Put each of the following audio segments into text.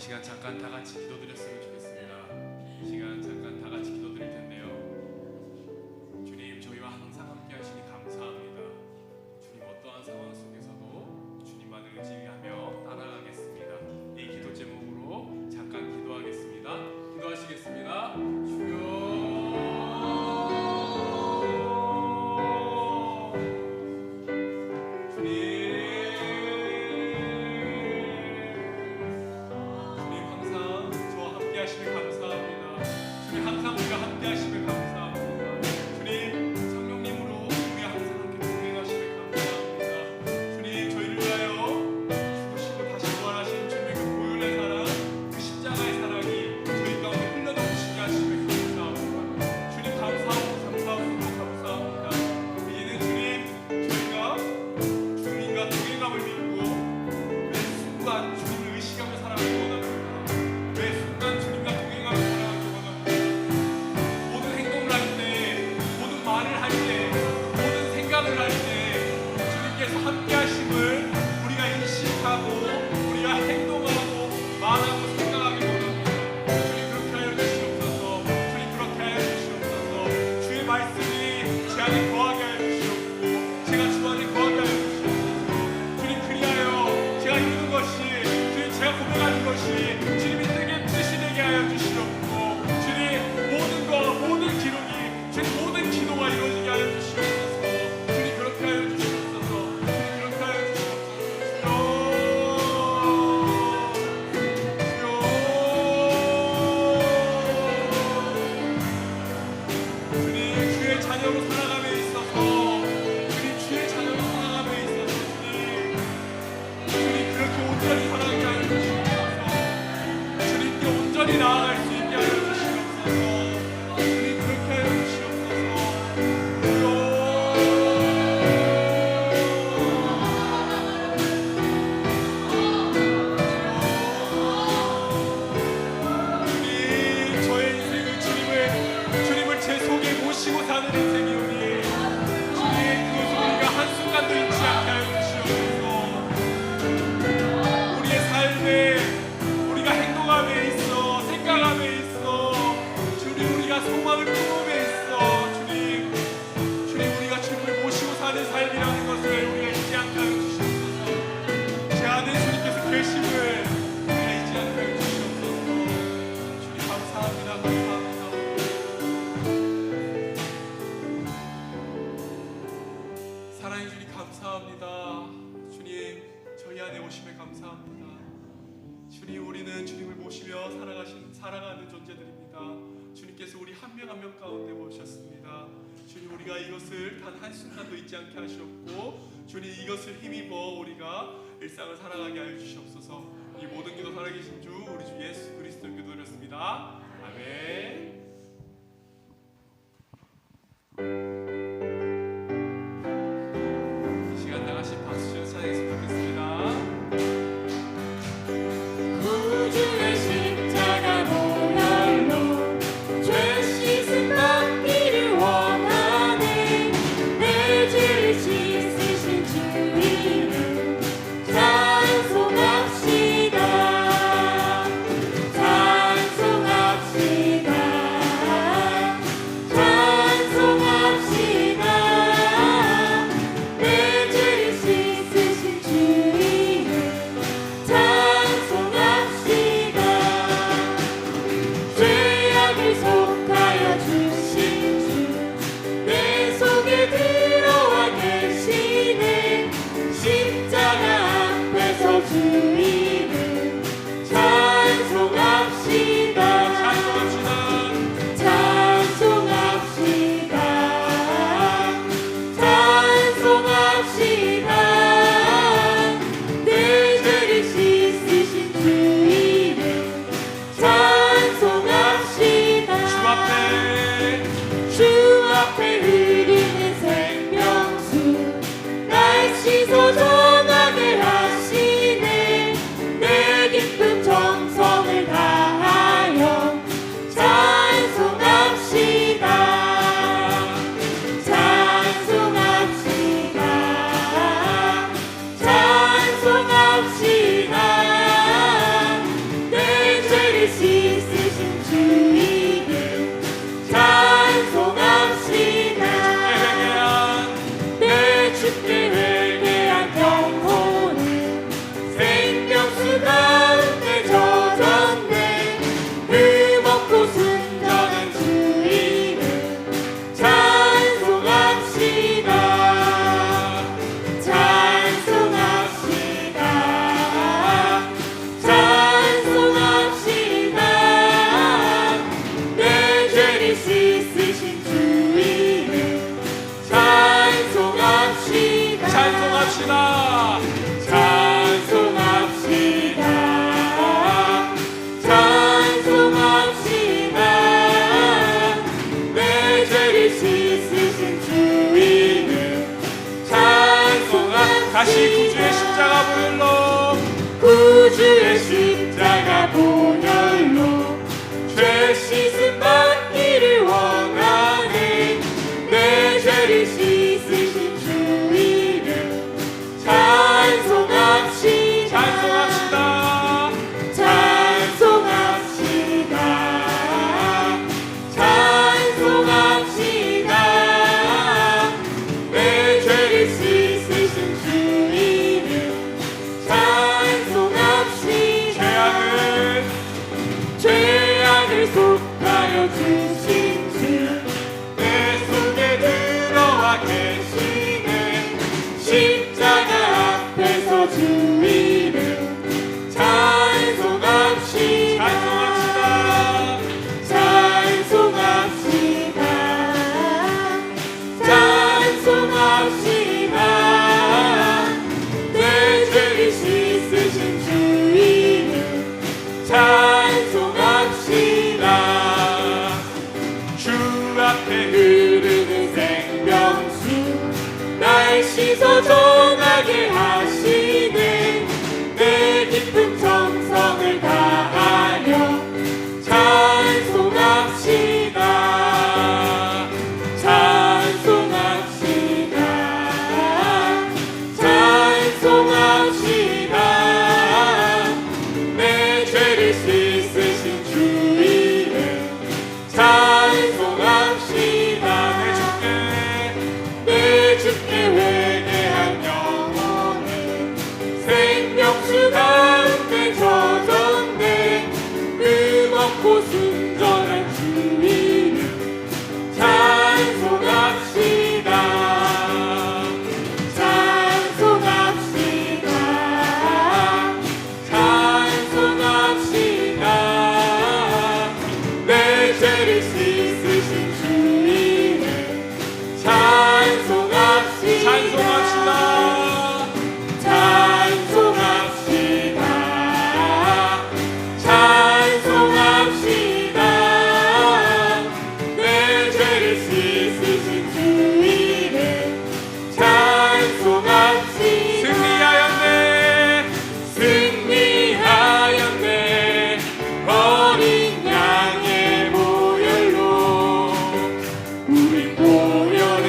시간 잠깐 다 같이 기도드렸으면 좋겠습니다. 이 시간 잠깐 다 같이 기도드릴 텐데요. 주님, 저희와 항상 함께 하시니 감사합니다. 주님, 어떠한 상황 속에서도 주님만을 의지하며 따라가겠습니다. 이 기도 제목으로 잠깐 기도하겠습니다. 기도하시겠습니다. 주여, 항상 우리가 함께 하시며 감사합니다. 주님, 성령님으로 우리 항상 함께 동행하시며 감사합니다. 주님, 저희를 위하여 죽으시고 다시 부활하신 주님의 그 보혈의 사랑, 그 십자가의 사랑이 저희 가운데 흘러넘치게 하시며 감사합니다. 주님, 감사합니다. 이제는 주님, 저희가 주님과 동행함을 믿고 매 순간 주님을 의식하며 살아가기 원합니다. 매 순간 주님과 동행하며 살아가기 원합니다. 할 때 주님께서 함께 하심을 우리가 인식하고 우리가 행동하고 말하고 생각하기 원합니다. 주님, 그렇게 하여 주시옵소서. 주님, 그렇게 하여 주시옵소서. 주의 말씀이 제 안에 거하게 하여 주시옵고 제가 주 안에 거하게 하여 주시옵소서. 주님, 그리하여 제가 이루는 것이, 주님, 제가 고백하는 것이 주님이 뜻이 되게 하여 주시옵고 주님, 모든 기록이, 주님, 모든 기도가 이루어지게 하여 주시옵소서. 나아갈 수 있게 하여 주시옵소서. 주님, 그렇게 하여 주시옵소서. 주님, 저의 인생은 주님을 제 속에 모시고 사는 인생이오니 주님, 그것을 우리가 한순간도 잊지 않게 하여 주시옵소서. 우리의 삶에 우리가 행동함에 있어, 생각함에 있어, 주님, 우리가 소망을 품음에 있어, 주님, 우리가 주님을 모시고 사는 삶이라는 것을 우리가 잊지 않게 하여 주시옵소서. 제 안에 주님께서 계심을 우리가 잊지 않게 하여 주시옵소서. 주님, 감사합니다. 사랑해 주님, 감사합니다. 주님, 저희 안에 오심에 감사합니다. 주님, 우리는 주님을 모시며 살아가는 존재들입니다. 주님께서 우리 한 명 한 명 가운데 모셨습니다. 주님, 우리가 이것을 단 한순간도 잊지 않게 하시옵고 주님, 이것을 힘입어 우리가 일상을 살아가게 하여 주시옵소서. 이 모든 기도 살아계신 주 우리 주 예수 그리스도를 기도드렸습니다. 아멘. 이 시간 다 같이 박수 치며 찬양했으면 좋겠습니다. 구주의 십자가 보혈로 죄 씻음 받기를 원하네. 내 죄를 씻으신 주 이름 찬송합시다. 찬송합시다. 찬송합시다. 내 죄를 씻으신 주 이름 찬송합시다. 죄악을 속하여 주신 주 내 속에 들어와 계시네. 십자가 앞에서 주 이름 찬송합시다. 찬송합시다. 찬송합시다. 내 죄를 씻으신 주 이름 찬송합시다. 주 앞에 흐르는 생명수 날 씻어 전하게 하시네. 내 기쁨 정성을 다하여 찬송합시다. 찬송합시다. 찬송합시다. 내 십자가 보혈로 구주의 십자가 보혈로 죄 씻음 받기를 원하네. 내 죄를 씻으신 주 이름 찬송합시다. 찬송합시다. 찬송합시다. 내 죄를 씻으신 주 이름 찬송합시다. 죄악을 속하여 주신 주 내 속에 들어와 계시네. 십자가 앞에서 주 이름 찬송합시다. 찬송합시다. 찬송합시다. 내 죄를 씻으신 주 이름 찬송합시다. 주 앞에 흐르는 생명수 날 씻어 정하게 하시네. 내 깊은 정성을 다하여 찬송합시다. 찬송합시다. 찬송합시다. 내 죄를 씻으신 주 이름 찬송합시다. 내 주께 회개한 영혼을 생명수 가운데 젖었네. 금없고 순전한 주 이름 찬송합시다. 찬송합시다. 찬송합시다. 내 죄를 씻으신 주 이름 찬송합시다. 찬송합시다. 찬송합시다. 내 죄를 씻으신 주 이름 찬송합시다. 승리하였네. 승리하였네. 어린 양의 보혈로 우리 보혈의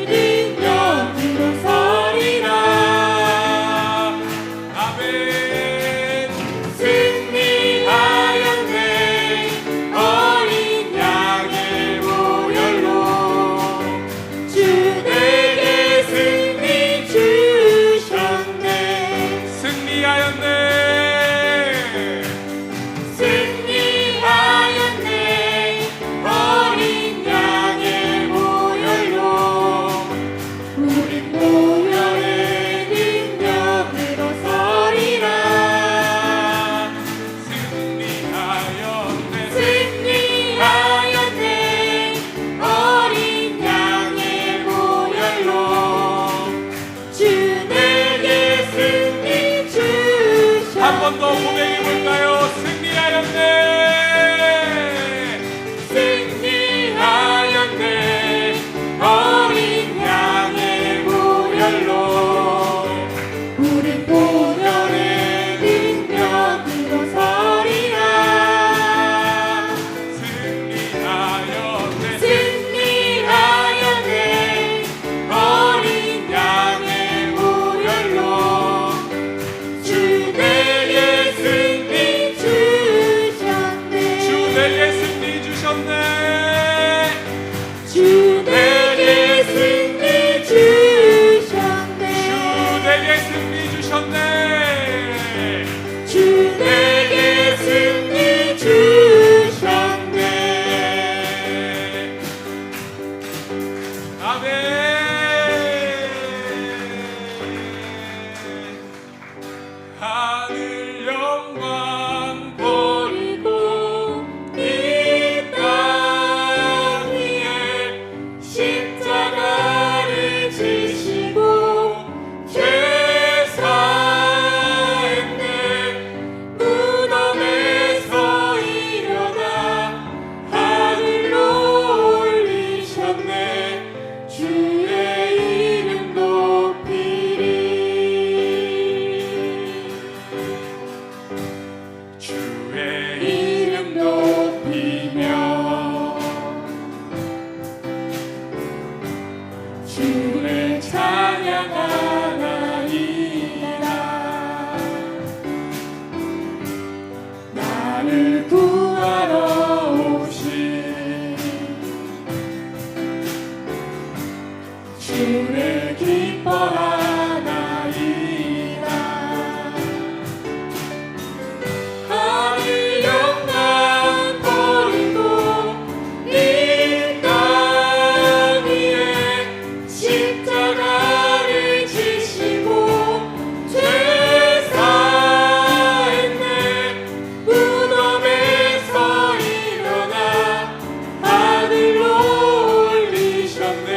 능력으로 서리라. 아멘. 승리하였네. 어린 양의 보혈로 주 내게 승리 주셨네. 승리하였네. 승리하였네. 어린 양의 보혈로 우리 보혈의 능력으로 서리라. 승리하였네. 승리하였네. 어린 양의 보혈로 주 내게 승리 주셨네. 한 번 더 고백해 볼까요? 승리하였네. 승리하였네. 어린 양의 보혈로 우리 보혈의 능력으로 서리라. 승리하였네. 승리하였네. 어린 양의 보혈로 주 내게 승리 주셨네. 주 내게 승리 주셨네. 주 내게 승리 주셨네. 주 내게 승리 주셨네. 주 내게 승리 주셨네. 아멘. 하늘 영광 버리고 이 땅 위에 십자가를 지시고 죄사했네. 무덤에서 일어나 하늘로 올리셨네. 주의 이름 높이리. 주를 찬양하나이다. 나를 구하러 오신 주를 기뻐하나이다. 하늘 영광 버리고 이 땅 위에 십자가를 지시고 죄 사했네. 무덤에서 일어나 하늘로 올리셨네.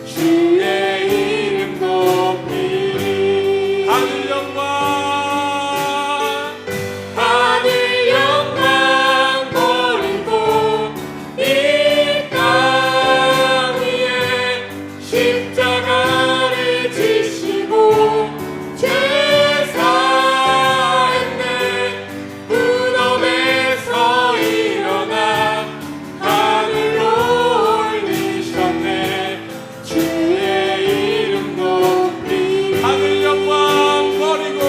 주의 이름 높이리. 하늘 영광 하늘 영광 버리고 이 땅 위에 십자가를 지시고 죄 사했네. 무덤에서 일어나 하늘로 올리셨네. 주의 이름 높이리. 하늘 영광 버리고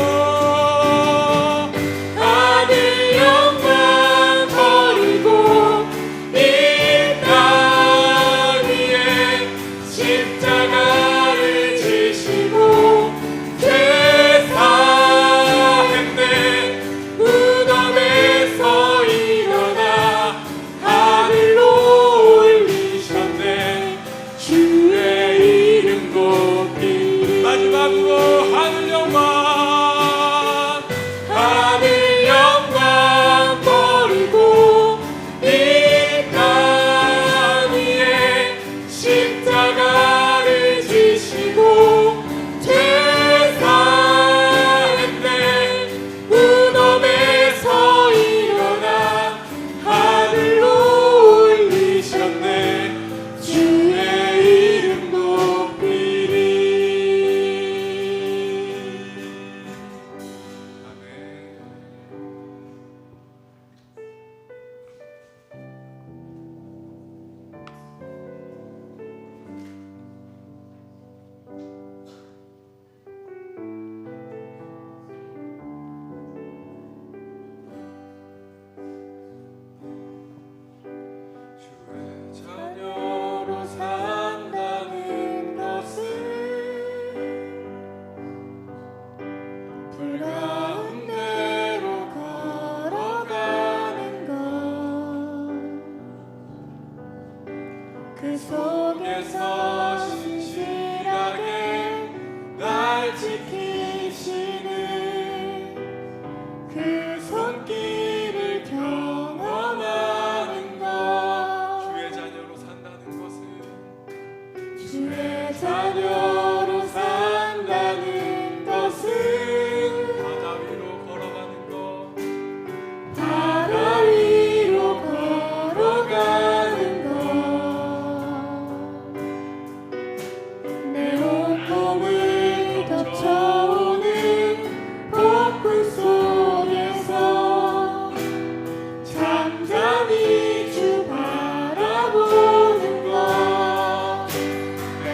하늘 영광 버리고 이 땅 위에 십자가를 지시고 죄 사했네. 무덤에서 일어나 하늘로 올리셨네. 주의 이름 높이리. 마지막으로 하늘 영광 하늘 영광 버리고 이 땅 위에 십자가를 지시고 죄 사했네. 무덤에서 일어나 하늘로 올리셨네. 주의 이름 높이리. 아멘. 주의 자녀로 산다는 것은 불 가운데로 걸어가는 것, 그 속에서 신실하게 날 지키시는 그 손길을 경험하는 것. 주의 자녀로 산다는 것은 주의 자녀로 산다는 것은 바다 위로 걸어가는 것 바다 위로 걸어가는 것. 내 온몸을 덮쳐오는 폭풍 속에서 잠잠히 주 바라보는 것. 내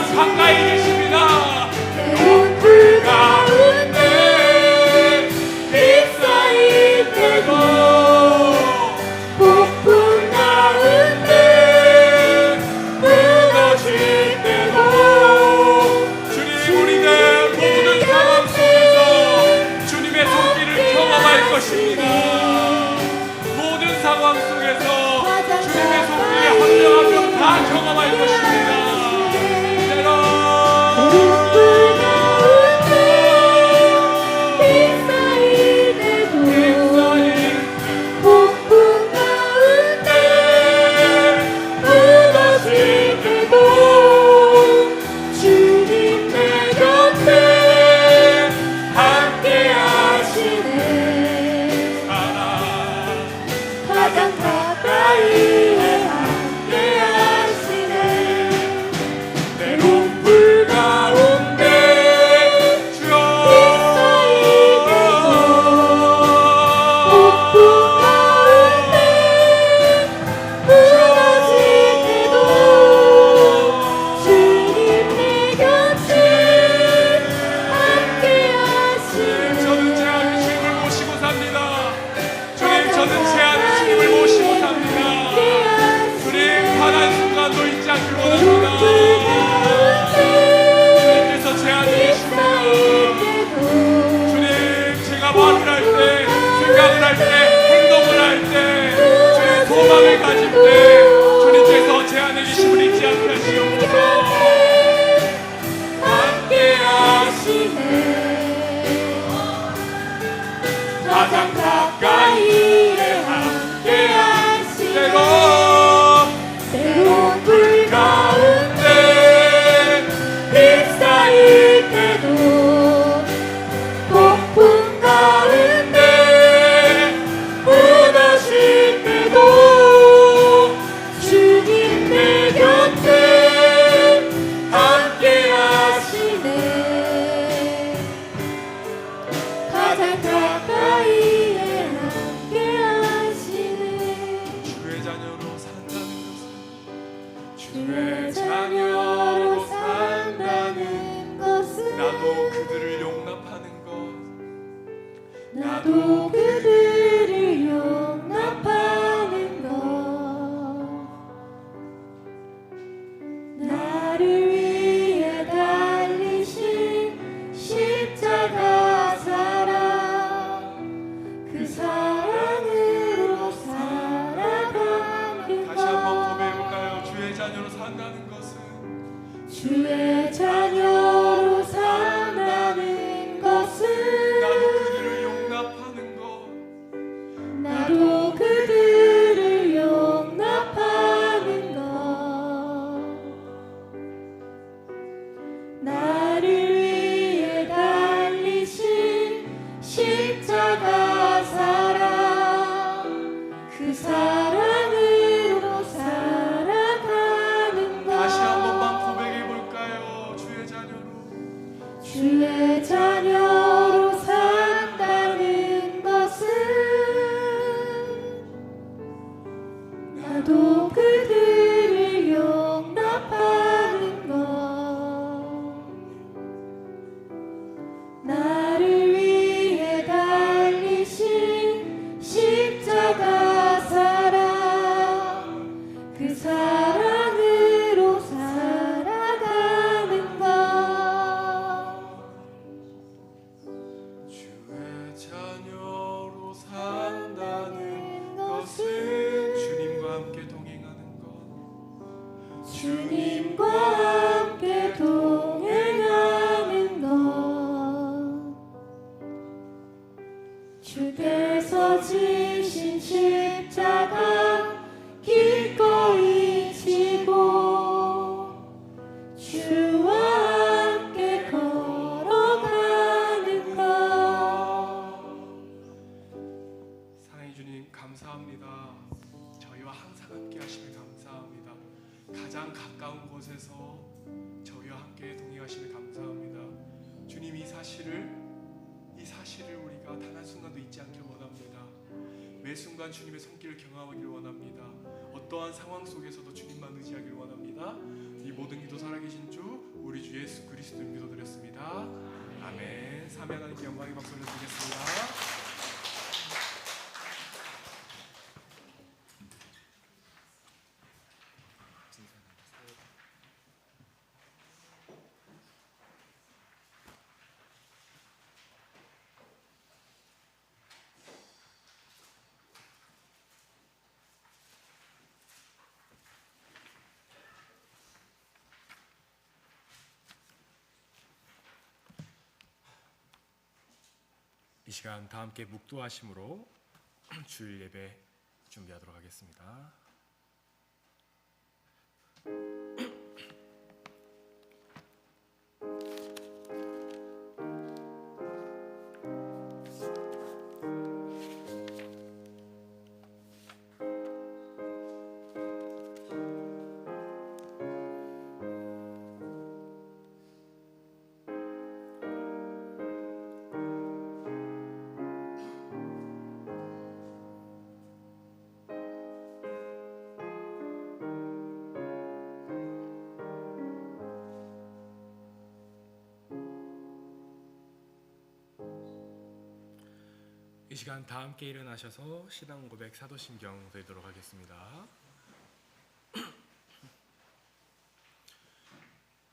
가까이 계십니다. 괴로운 불 가운데 휩싸일 때도 폭풍 가운데 무너질 때도 주님, 우리는 모든 상황 속에서 주님의 손길을 경험할 것입니다. 모든 상황 속에서 주님의 손길을 한 명 한 명 다 경험할 것입니다. 때로 소망을 가질 때 주님께서 제 안에 계심을 잊지 않게 하시옵소서. 함께 하시네 가장 가까이에 함께 하시네 때론 불 가운데 휩싸일 때도 폭풍 가운데 무너질 때도 주님 내 곁에 함께 하시네 가장 가까이에 함께 하시네 주의 자녀로 산다는 것은 주의 자녀로 산다는 것은 나도 그들을 용납하는 것 나도 그들을 용납하는 것 나를 위해 달리신 십자가 사랑 그 사랑으로 살아가는 다시 한번 것 고백해볼까요? 주의 자녀로 산다는 것은 주의 자녀로 산다는 것은 나도 그들을 용납하는 것 나도 그들을 용납하는 것 나를 위해 달리신 십자가 사랑 그 사랑으로 살아가는 것 다시 한 번만 고백해볼까요? 주의 자녀로 주의 자녀로 산다는 것은 나도 그들을 용납하는 것 나를 위해 달리신 십자가 사랑 그 사랑으로 살아가는 것 주의 자녀로 산다는 것은 주님과 함께 동행하는 것 주님과 함께 동행하는 것 주께서 지신 십자가 기꺼이 지고 주와 함께 걸어가는 것 사랑해 주님 감사합니다. 저희와 항상 함께 하시며 감사합니다. 가장 가까운 곳에서 저희와 함께 동행하시며 감사합니다. 주님 이 사실을 우리가 단 한순간도 잊지 않길 원합니다. 매 순간 주님의 손길을 경험하기를 원합니다. 어떠한 상황 속에서도 주님만 의지하기를 원합니다. 이 모든 기도 살아계신 주 우리 주 예수 그리스도 기도드렸습니다. 아멘. 삼위 하나님께 영광의 박수 올려드리겠습니다. 이 시간 다 함께 묵도하심으로 주일 예배 준비하도록 하겠습니다. 이 시간 다 함께 일어나셔서 신앙 고백 사도신경 드리도록 하겠습니다.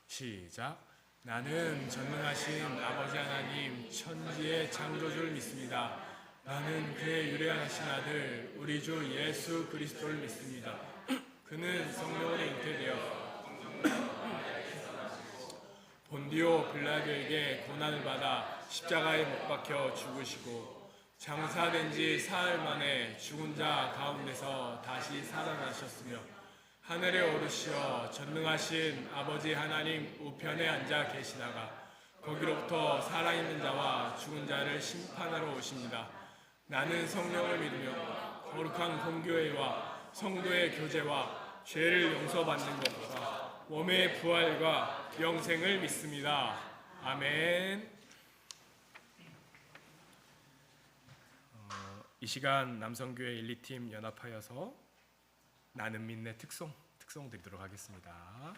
시작. 나는 전능하신 아버지 하나님 천지의 창조주를 믿습니다. 나는 그의 유일하신 아들 우리 주 예수 그리스도를 믿습니다. 그는 성령으로 잉태되어 본디오 빌라도에게 고난을 받아 십자가에 못 박혀 죽으시고 장사된 지 사흘 만에 죽은 자 가운데서 다시 살아나셨으며 하늘에 오르시어 전능하신 아버지 하나님 우편에 앉아 계시다가 거기로부터 살아있는 자와 죽은 자를 심판하러 오십니다. 나는 성령을 믿으며 거룩한 공교회와 성도의 교제와 죄를 용서받는 것과 몸의 부활과 영생을 믿습니다. 아멘. 이 시간 남성교회 1, 2팀 연합하여서 나는 믿네 특송 드리도록 하겠습니다.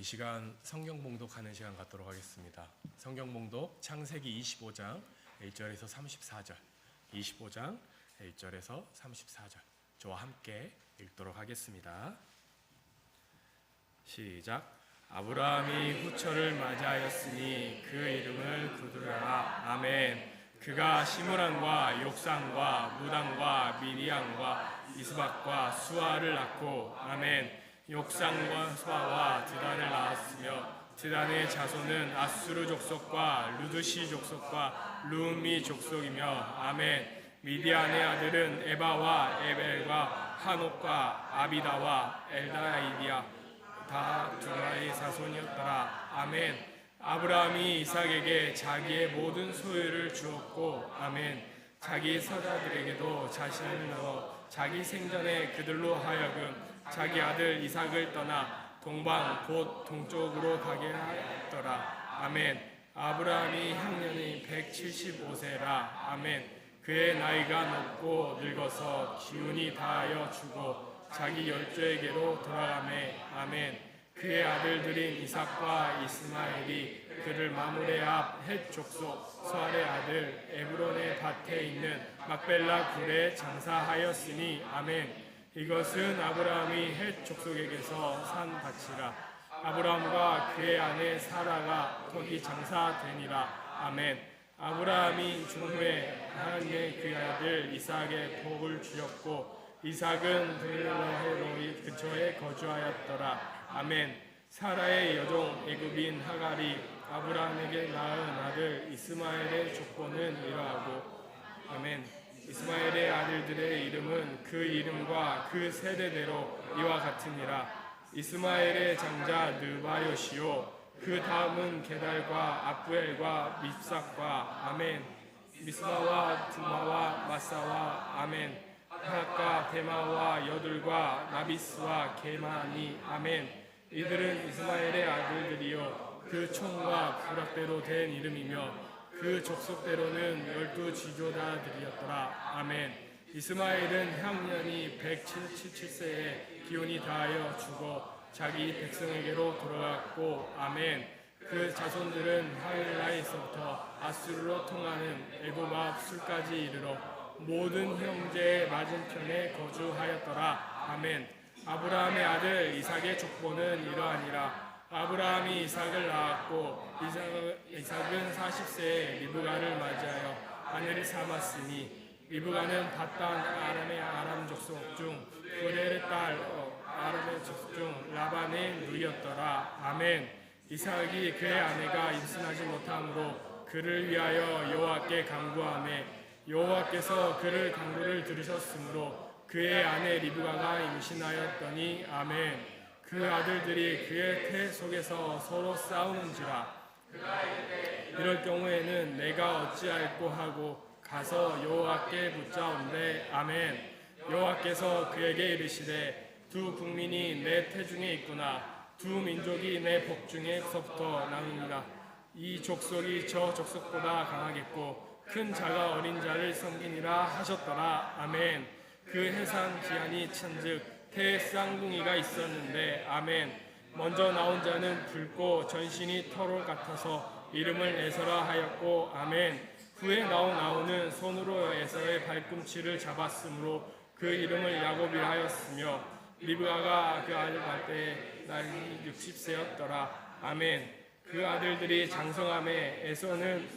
시간 성경 봉독하는 시간 갖도록 하겠습니다. 성경 봉독 창세기 25장 1절에서 34절, 25장 1절에서 34절 저와 함께 읽도록 하겠습니다. 시작. 아브라함이 후처를 맞이하였으니 그 이름을 두르라. 아멘. 그가 시므란과 욕상과 무당과 미디안과 이스박과 수아를 낳고 아멘. 욕상과 수아와 드단을 낳았으며 드단의 자손은 아수르 족속과 루드시 족속과 루미 족속이며 아멘. 미디안의 아들은 에바와 에벨과 한옥과 아비다와 엘다이디아 다 두라의 자손이었더라. 아멘. 아브라함이 이삭에게 자기의 모든 소유를 주었고 아멘. 자기 서자들에게도 자신을 넣어 자기 생전에 그들로 하여금 자기 아들 이삭을 떠나 동방 곧 동쪽으로 가게 하였더라. 아멘. 아브라함이 향년이 175세라. 아멘. 그의 나이가 높고 늙어서 기운이 다하여 죽어 자기 열조에게로 돌아가매. 아멘. 그의 아들들인 이삭과 이스마엘이 그를 마므레 앞 헷 족속 수알의 아들 에브론의 밭에 있는 막벨라 굴에 장사하였으니 아멘. 이것은 아브라함이 헷 족속에게서 산 밭이라. 아브라함과 그의 아내 사라가 거기 장사되니라. 아멘. 아브라함이 죽은 후에 하나님의 그 아들 이삭의 복을 주었고 이삭은 베르라헤로이 근처에 거주하였더라. 아멘. 사라의 여종 애굽인 하갈이 아브라함에게 낳은 아들 이스마엘의 족보는 이러하고 아멘. 이스마엘의 아들들의 이름은 그 이름과 그 세대대로 이와 같으니라. 이스마엘의 장자 느바요시요 그 다음은 게달과 압부엘과 밉삭과 아멘. 미스마와 두마와 마사와 아멘. 하악과 데마와 여둘과 나비스와 게마니 아멘. 이들은 이스마엘의 아들들이요 그 총과 부락대로 된 이름이며 그 족속대로는 12지조다들이었더라. 아멘. 이스마엘은 향년이 177세에 기운이 다하여 죽어 자기 백성에게로 돌아갔고 아멘. 그 자손들은 하일라에서부터 아수르로 통하는 애굽 앞 술까지 이르러 모든 형제의 맞은편에 거주하였더라. 아멘. 아브라함의 아들 이삭의 족보는 이러하니라. 아브라함이 이삭을 낳았고 이삭은 40세에 리브가를 맞이하여 아내를 삼았으니 리브가는 밧단 아람의 아람 족속 중 그레의 딸 아람의 족속 중 라반의 누이였더라. 아멘. 이삭이 그의 아내가 임신하지 못함으로 그를 위하여 여호와께 간구하매 여호와께서 그를 간구를 들으셨으므로 그의 아내 리브가가 임신하였더니 아멘. 그 아들들이 그의 태 속에서 서로 싸우는지라. 이럴 경우에는 내가 어찌할꼬 하고 가서 여호와께 묻자온대. 아멘. 여호와께서 그에게 이르시되 두 국민이 내 태중에 있구나. 두 민족이 내 복중에서부터 나누니라. 이 족속이 저 족속보다 강하겠고 큰 자가 어린 자를 섬기니라 하셨더라. 아멘. 그 해산 기한이 찬즉 태 쌍둥이가 있었는데 아멘. 먼저 나온 자는 붉고 전신이 털옷 같아서 이름을 에서라 하였고 아멘. 후에 나온 아우는 손으로 에서의 발꿈치를 잡았으므로 그 이름을 야곱이라 하였으며 리브가가 그 아들 낳을 때에 나이 60세였더라. 아멘. 그 아들들이 장성함에 에서는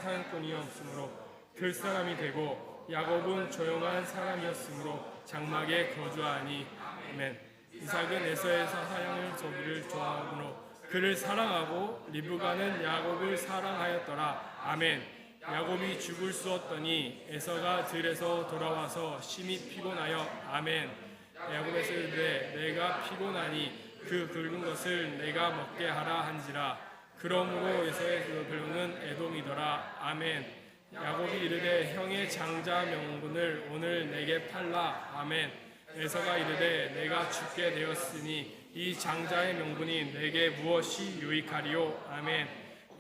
사냥꾼이었으므로 들 사람이 되고 야곱은 조용한 사람이었으므로 장막에 거주하니 아멘. 이삭은 에서에서 사냥을 저기를 좋아하므로 그를 사랑하고 리브가는 야곱을 사랑하였더라. 아멘. 야곱이 죽을 수 없더니 에서가 들에서 돌아와서 심히 피곤하여 아멘. 야곱에서 이르되 내가 피곤하니 그 긁은 것을 내가 먹게 하라 한지라. 그러므로 에서의 그 별명은 에돔이더라. 아멘. 야곱이 이르되 형의 장자 명분을 오늘 내게 팔라. 아멘. 에서가 이르되 내가 죽게 되었으니 이 장자의 명분이 내게 무엇이 유익하리요. 아멘.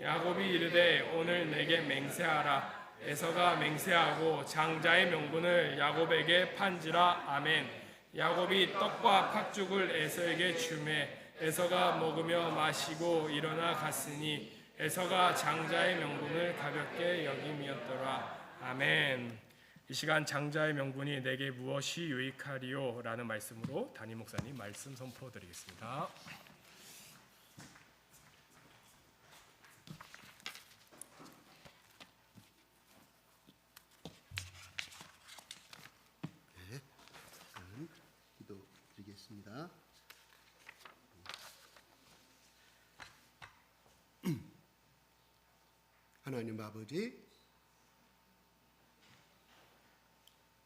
야곱이 이르되 오늘 내게 맹세하라. 에서가 맹세하고 장자의 명분을 야곱에게 판지라. 아멘. 야곱이 떡과 팥죽을 에서에게 주매 에서가 먹으며 마시고 일어나 갔으니 에서가 장자의 명분을 가볍게 여김이었더라. 아멘. 이 시간 장자의 명분이 내게 무엇이 유익하리요? 라는 말씀으로 담임 목사님 말씀 선포드리겠습니다. 기도 드리겠습니다. 하나님 아버지,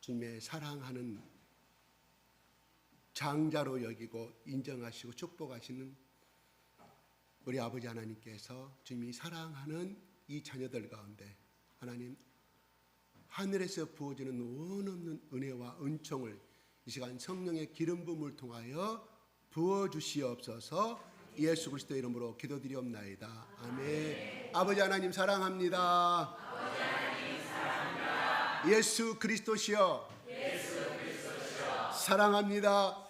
주님의 사랑하는 장자로 여기고 인정하시고 축복하시는 우리 아버지 하나님께서 주님이 사랑하는 이 자녀들 가운데 하나님 하늘에서 부어지는 원없는 은혜와 은총을 이 시간 성령의 기름 부음을 통하여 부어주시옵소서. 예수 그리스도의 이름으로 기도드리옵나이다. 아멘. 아버지 하나님 사랑합니다. 예수 그리스도시여 사랑합니다.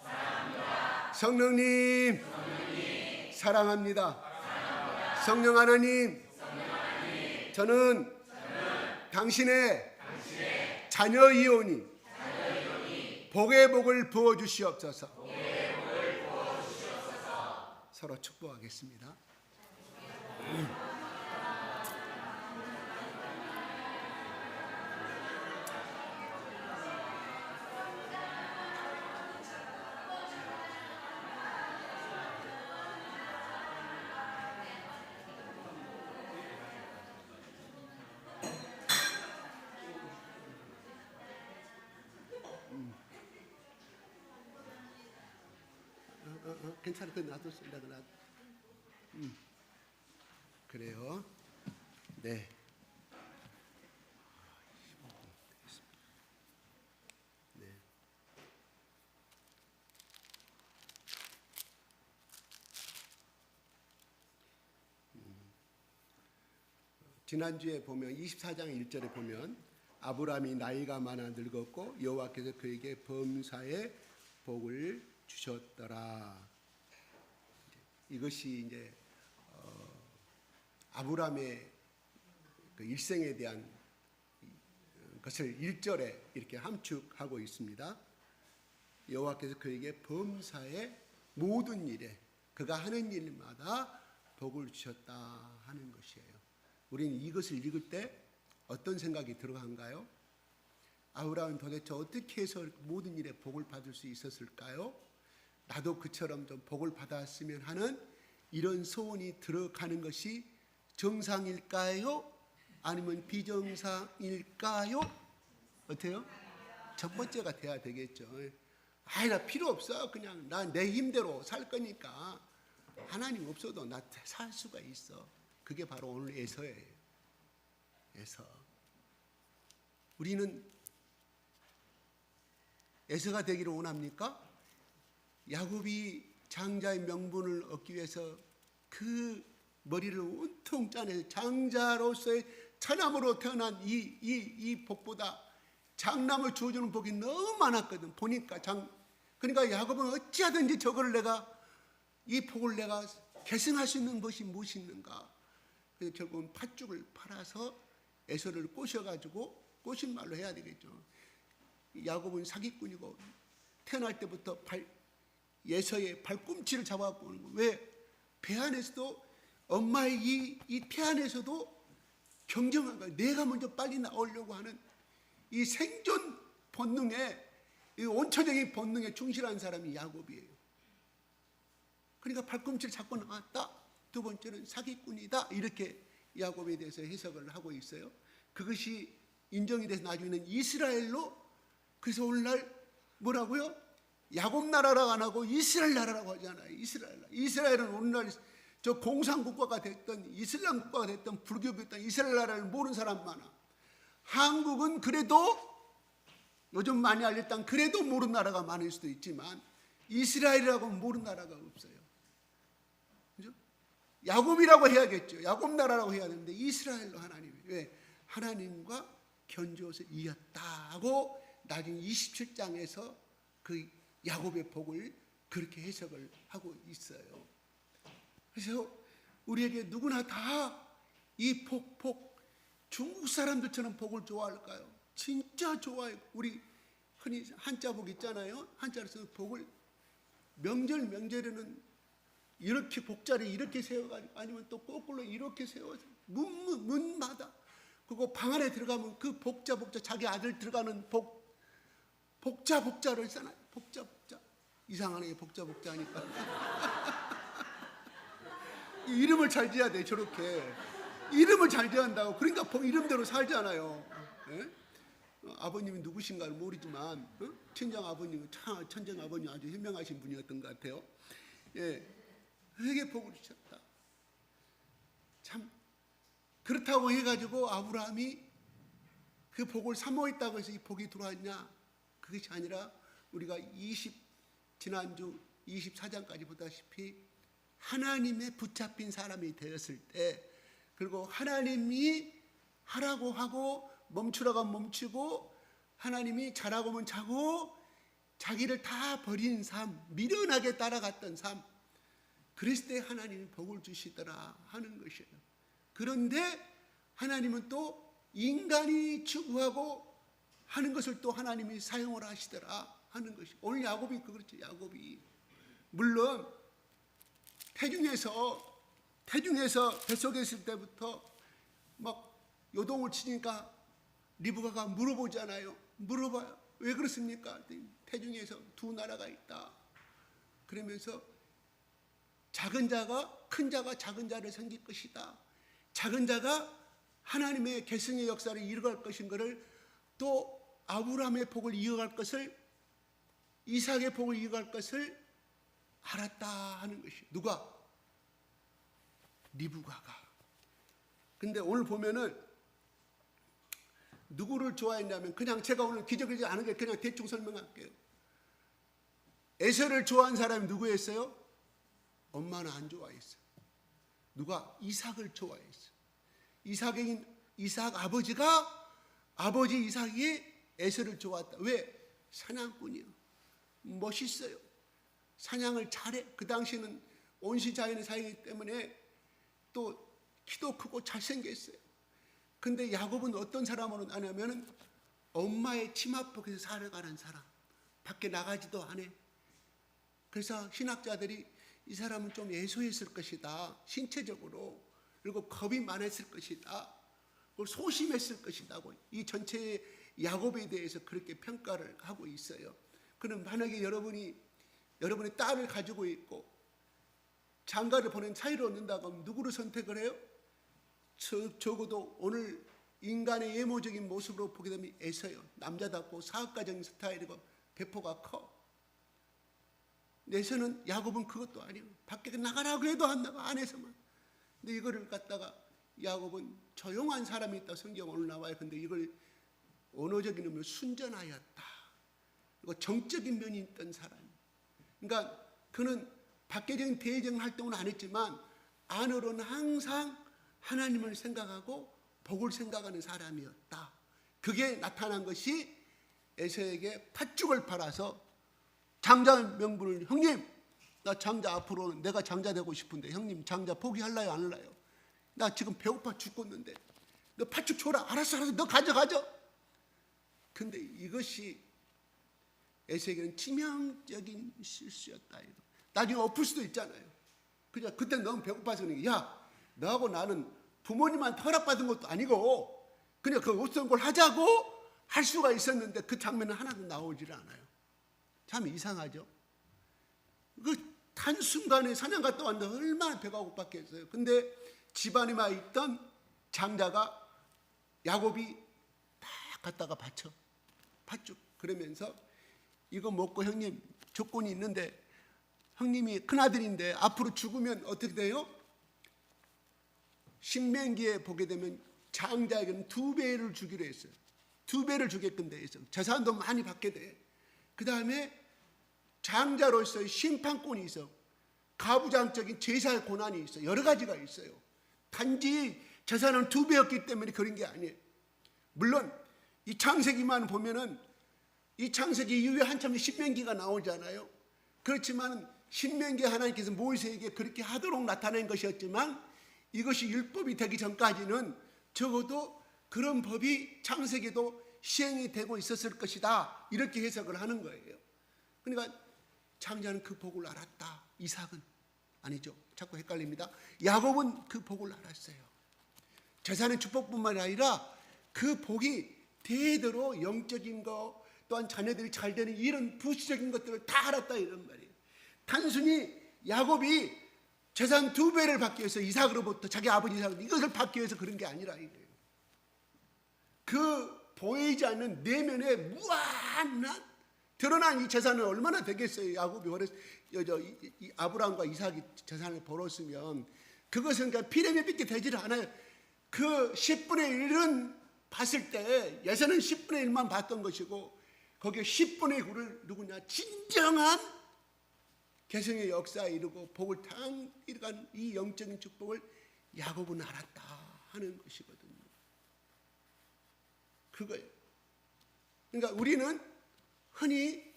성령님 사랑합니다. 성령 하나님 저는 당신의 자녀이오니 복의 복을 부어주시옵소서. 서로 축복하겠습니다. 괜찮아, 그 놔뒀어, 놔둬. 그래요. 네. 네. 지난주에 보면 24장 1절에 보면 아브라함이 나이가 많아 늙었고 여호와께서 그에게 범사의 복을 주셨더라. 이것이 이제 아브라함의 그 일생에 대한 것을 1절에 이렇게 함축하고 있습니다. 여호와께서 그에게 범사의 모든 일에 그가 하는 일마다 복을 주셨다 하는 것이에요. 우리는 이것을 읽을 때 어떤 생각이 들어간가요? 아브라함은 도대체 어떻게 해서 모든 일에 복을 받을 수 있었을까요? 나도 그처럼 좀 복을 받았으면 하는 이런 소원이 들어가는 것이 정상일까요? 아니면 비정상일까요? 어때요? 첫 번째가 돼야 되겠죠. 아이 나 필요 없어. 그냥 나 내 힘대로 살 거니까 하나님 없어도 나 살 수가 있어. 그게 바로 오늘 에서예요. 에서. 우리는 에서가 되기를 원합니까? 야곱이 장자의 명분을 얻기 위해서 그 머리를 온통 짜내서 장자로서의 처남으로 태어난 이 복보다 장남을 주어주는 복이 너무 많았거든. 보니까 그러니까 야곱은 어찌하든지 저걸 내가 이 복을 내가 계승할 수 있는 것이 무엇이 있는가. 그래서 결국은 팥죽을 팔아서 에서를 꼬셔가지고 꼬신 말로 해야 되겠죠. 야곱은 사기꾼이고 태어날 때부터 예서의 발꿈치를 잡아갖고 오는 거예요. 왜? 배 안에서도 엄마의 이 폐 안에서도 경쟁한 거예요. 내가 먼저 빨리 나오려고 하는 이 생존 본능에, 이 원초적인 본능에 충실한 사람이 야곱이에요. 그러니까 발꿈치를 잡고 나왔다. 두 번째는 사기꾼이다. 이렇게 야곱에 대해서 해석을 하고 있어요. 그것이 인정이 돼서 나중에는 이스라엘로, 그래서 오늘날 뭐라고요? 야곱 나라라고 안 하고 이스라엘 나라라고 하잖아요. 이스라엘은 오늘날 저 공산국가가 됐던 이슬람 국가가 됐던 불교가 됐던 이스라엘 나라를 모르는 사람 많아. 한국은 그래도 요즘 많이 알렸던 그래도 모르는 나라가 많을 수도 있지만 이스라엘이라고 모르는 나라가 없어요. 그죠? 야곱이라고 해야겠죠. 야곱 나라라고 해야 되는데 이스라엘로 하나님이 왜? 하나님과 견주어서 이겼다고 나중에 27장에서 그 야곱의 복을 그렇게 해석을 하고 있어요. 그래서 우리에게 누구나 다 이 복, 중국 사람들처럼 복을 좋아할까요? 진짜 좋아해요. 우리 흔히 한자복 있잖아요. 한자로 써서 복을 명절에는 이렇게 복자를 이렇게 세워가지고 아니면 또 거꾸로 이렇게 세워서 문마다 그리고 방 안에 들어가면 그 복자 자기 아들 들어가는 복자를 써놔요. 복자 이상하네. 복자 하니까 이름을 잘 지어야 돼. 저렇게 이름을 잘 지어야 한다고. 그러니까 이름대로 살잖아요. 예? 아버님이 누구신가는 모르지만 친정 아버님은 천정 아버님 아주 현명하신 분이었던 것 같아요. 예, 되게 복을 주셨다. 참 그렇다고 해가지고 아브라함이 그 복을 사모했다고 해서 이 복이 들어왔냐? 그것이 아니라 우리가 지난주 24장까지 보다시피 하나님의 붙잡힌 사람이 되었을 때, 그리고 하나님이 하라고 하고 멈추라고 하면 멈추고 하나님이 자라고 하면 자고 자기를 다 버린 삶, 미련하게 따라갔던 삶, 그랬을 때 하나님이 복을 주시더라 하는 것이에요. 그런데 하나님은 또 인간이 추구하고 하는 것을 또 하나님이 사용을 하시더라 하는 것이. 오늘 야곱이 그렇죠. 야곱이 물론 태중에서 뱃속에 있을 때부터 막 요동을 치니까 리브가가 물어보잖아요. 물어봐요. 왜 그렇습니까? 태중에서 두 나라가 있다. 그러면서 작은 자가 큰 자가 작은 자를 섬길 것이다. 작은 자가 하나님의 계승의 역사를 이어갈 것인 것을, 또 아브라함의 복을 이어갈 것을, 이삭의 복을 이어갈 것을 알았다 하는 것이. 누가? 리브가가. 근데 오늘 보면은 누구를 좋아했냐면, 그냥 제가 오늘 기적이지 않은 게 그냥 대충 설명할게요. 에서를 좋아한 사람이 누구였어요? 엄마는 안 좋아했어요. 누가? 이삭을 좋아했어요. 이삭 아버지 이삭이 에서를 좋아했다. 왜? 사냥꾼이요. 멋있어요. 사냥을 잘해. 그 당시에는 온시자연의 사이기 때문에 또 키도 크고 잘생겼어요. 근데 야곱은 어떤 사람으로 아냐면은 엄마의 치마폭에서 살아가는 사람. 밖에 나가지도 않아. 그래서 신학자들이 이 사람은 좀 애소했을 것이다. 신체적으로. 그리고 겁이 많았을 것이다. 그리고 소심했을 것이다고. 이 전체 야곱에 대해서 그렇게 평가를 하고 있어요. 그럼 만약에 여러분의 딸을 가지고 있고 장가를 보낸 사이를 얻는다고 하면 누구를 선택을 해요? 적어도 오늘 인간의 외모적인 모습으로 보게 되면 에서요. 남자답고 사업가적인 스타일이고 배포가 커. 에서는, 야곱은 그것도 아니에요. 밖에 나가라고 해도 안 나가, 안에서만. 근데 이거를 갖다가 야곱은 조용한 사람이 있다. 성경 오늘 나와요. 근데 이걸 언어적인 의미로 순전하였다. 그리고 정적인 면이 있던 사람. 그러니까 그는 밖에적인 대외적인 활동은 안 했지만 안으로는 항상 하나님을 생각하고 복을 생각하는 사람이었다. 그게 나타난 것이 에서에게 팥죽을 팔아서 장자 명분을, 형님 나 장자 앞으로는 내가 장자 되고 싶은데 형님 장자 포기할래요 안 할래요? 나 지금 배고파 죽겠는데 너 팥죽 줘라. 알았어 너 가져가죠. 근데 이것이 에서에게는 치명적인 실수였다. 나중에 엎을 수도 있잖아요. 그냥 그때 너무 배고파서 그러니까, 야 너하고 나는 부모님한테 허락받은 것도 아니고 그냥 그 어떤 걸 하자고 할 수가 있었는데 그 장면은 하나도 나오질 않아요. 참 이상하죠. 그 한순간에 사냥 갔다 왔는데 얼마나 배가 고팠겠어요. 근데 집안에만 있던 장자가 야곱이 딱 갖다가 바쳐. 팥죽. 그러면서 이거 먹고 형님 조건이 있는데, 형님이 큰아들인데 앞으로 죽으면 어떻게 돼요? 신명기에 보게 되면 장자에게는 2배를 주기로 했어요. 2배를 주게끔 돼 있어요. 재산도 많이 받게 돼. 그 다음에 장자로서의 심판권이 있어. 가부장적인 제사의 권한이 있어. 여러 가지가 있어요. 단지 재산은 2배였기 때문에 그런 게 아니에요. 물론 이 창세기만 보면은 이 창세기 이후에 한참 신명기가 나오잖아요. 그렇지만 신명기 하나님께서 모세에게 그렇게 하도록 나타낸 것이었지만 이것이 율법이 되기 전까지는 적어도 그런 법이 창세기도 시행이 되고 있었을 것이다, 이렇게 해석을 하는 거예요. 그러니까 장자는 그 복을 알았다. 이삭은 아니죠. 자꾸 헷갈립니다. 야곱은 그 복을 알았어요. 재산의 축복뿐만 아니라 그 복이 대대로 영적인 거, 또한 자녀들이 잘 되는 이런 부수적인 것들을 다 알았다, 이런 말이에요. 단순히 야곱이 재산 2배를 받기 위해서 이삭으로부터, 자기 아버지 이삭으로부터 이것을 받기 위해서 그런 게 아니라 이거예요. 그 보이지 않는 내면에 무한한 드러난 이 재산은 얼마나 되겠어요. 야곱이 아브라함과 이삭이 재산을 벌었으면 그것은 그러니까 피레미 빚게 되지를 않아요. 그 10분의 1은 봤을 때 예전은 10분의 1만 봤던 것이고 거기에 10분의 9를 누구냐, 진정한 개성의 역사에 이르고 복을 탕 이루간 이 영적인 축복을 야곱은 알았다 하는 것이거든요. 그거예요. 그러니까 우리는 흔히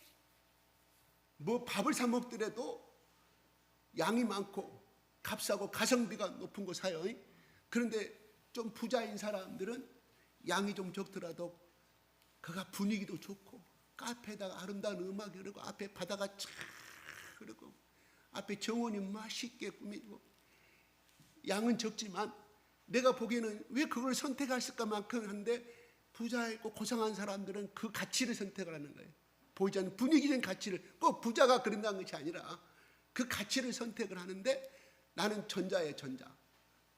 뭐 밥을 사 먹더라도 양이 많고 값싸고 가성비가 높은 거 사요. 그런데 좀 부자인 사람들은 양이 좀 적더라도 그가 분위기도 좋고 카페에다가 아름다운 음악이 흐르고 앞에 바다가 쫙 흐르고 앞에 정원이 맛있게 꾸미고 양은 적지만 내가 보기에는 왜 그걸 선택했을까만큼 한데 부자이고 고상한 사람들은 그 가치를 선택을 하는 거예요. 보이지 않는 분위기적인 가치를, 꼭 부자가 그런다는 것이 아니라 그 가치를 선택을 하는데 나는 전자예요, 전자.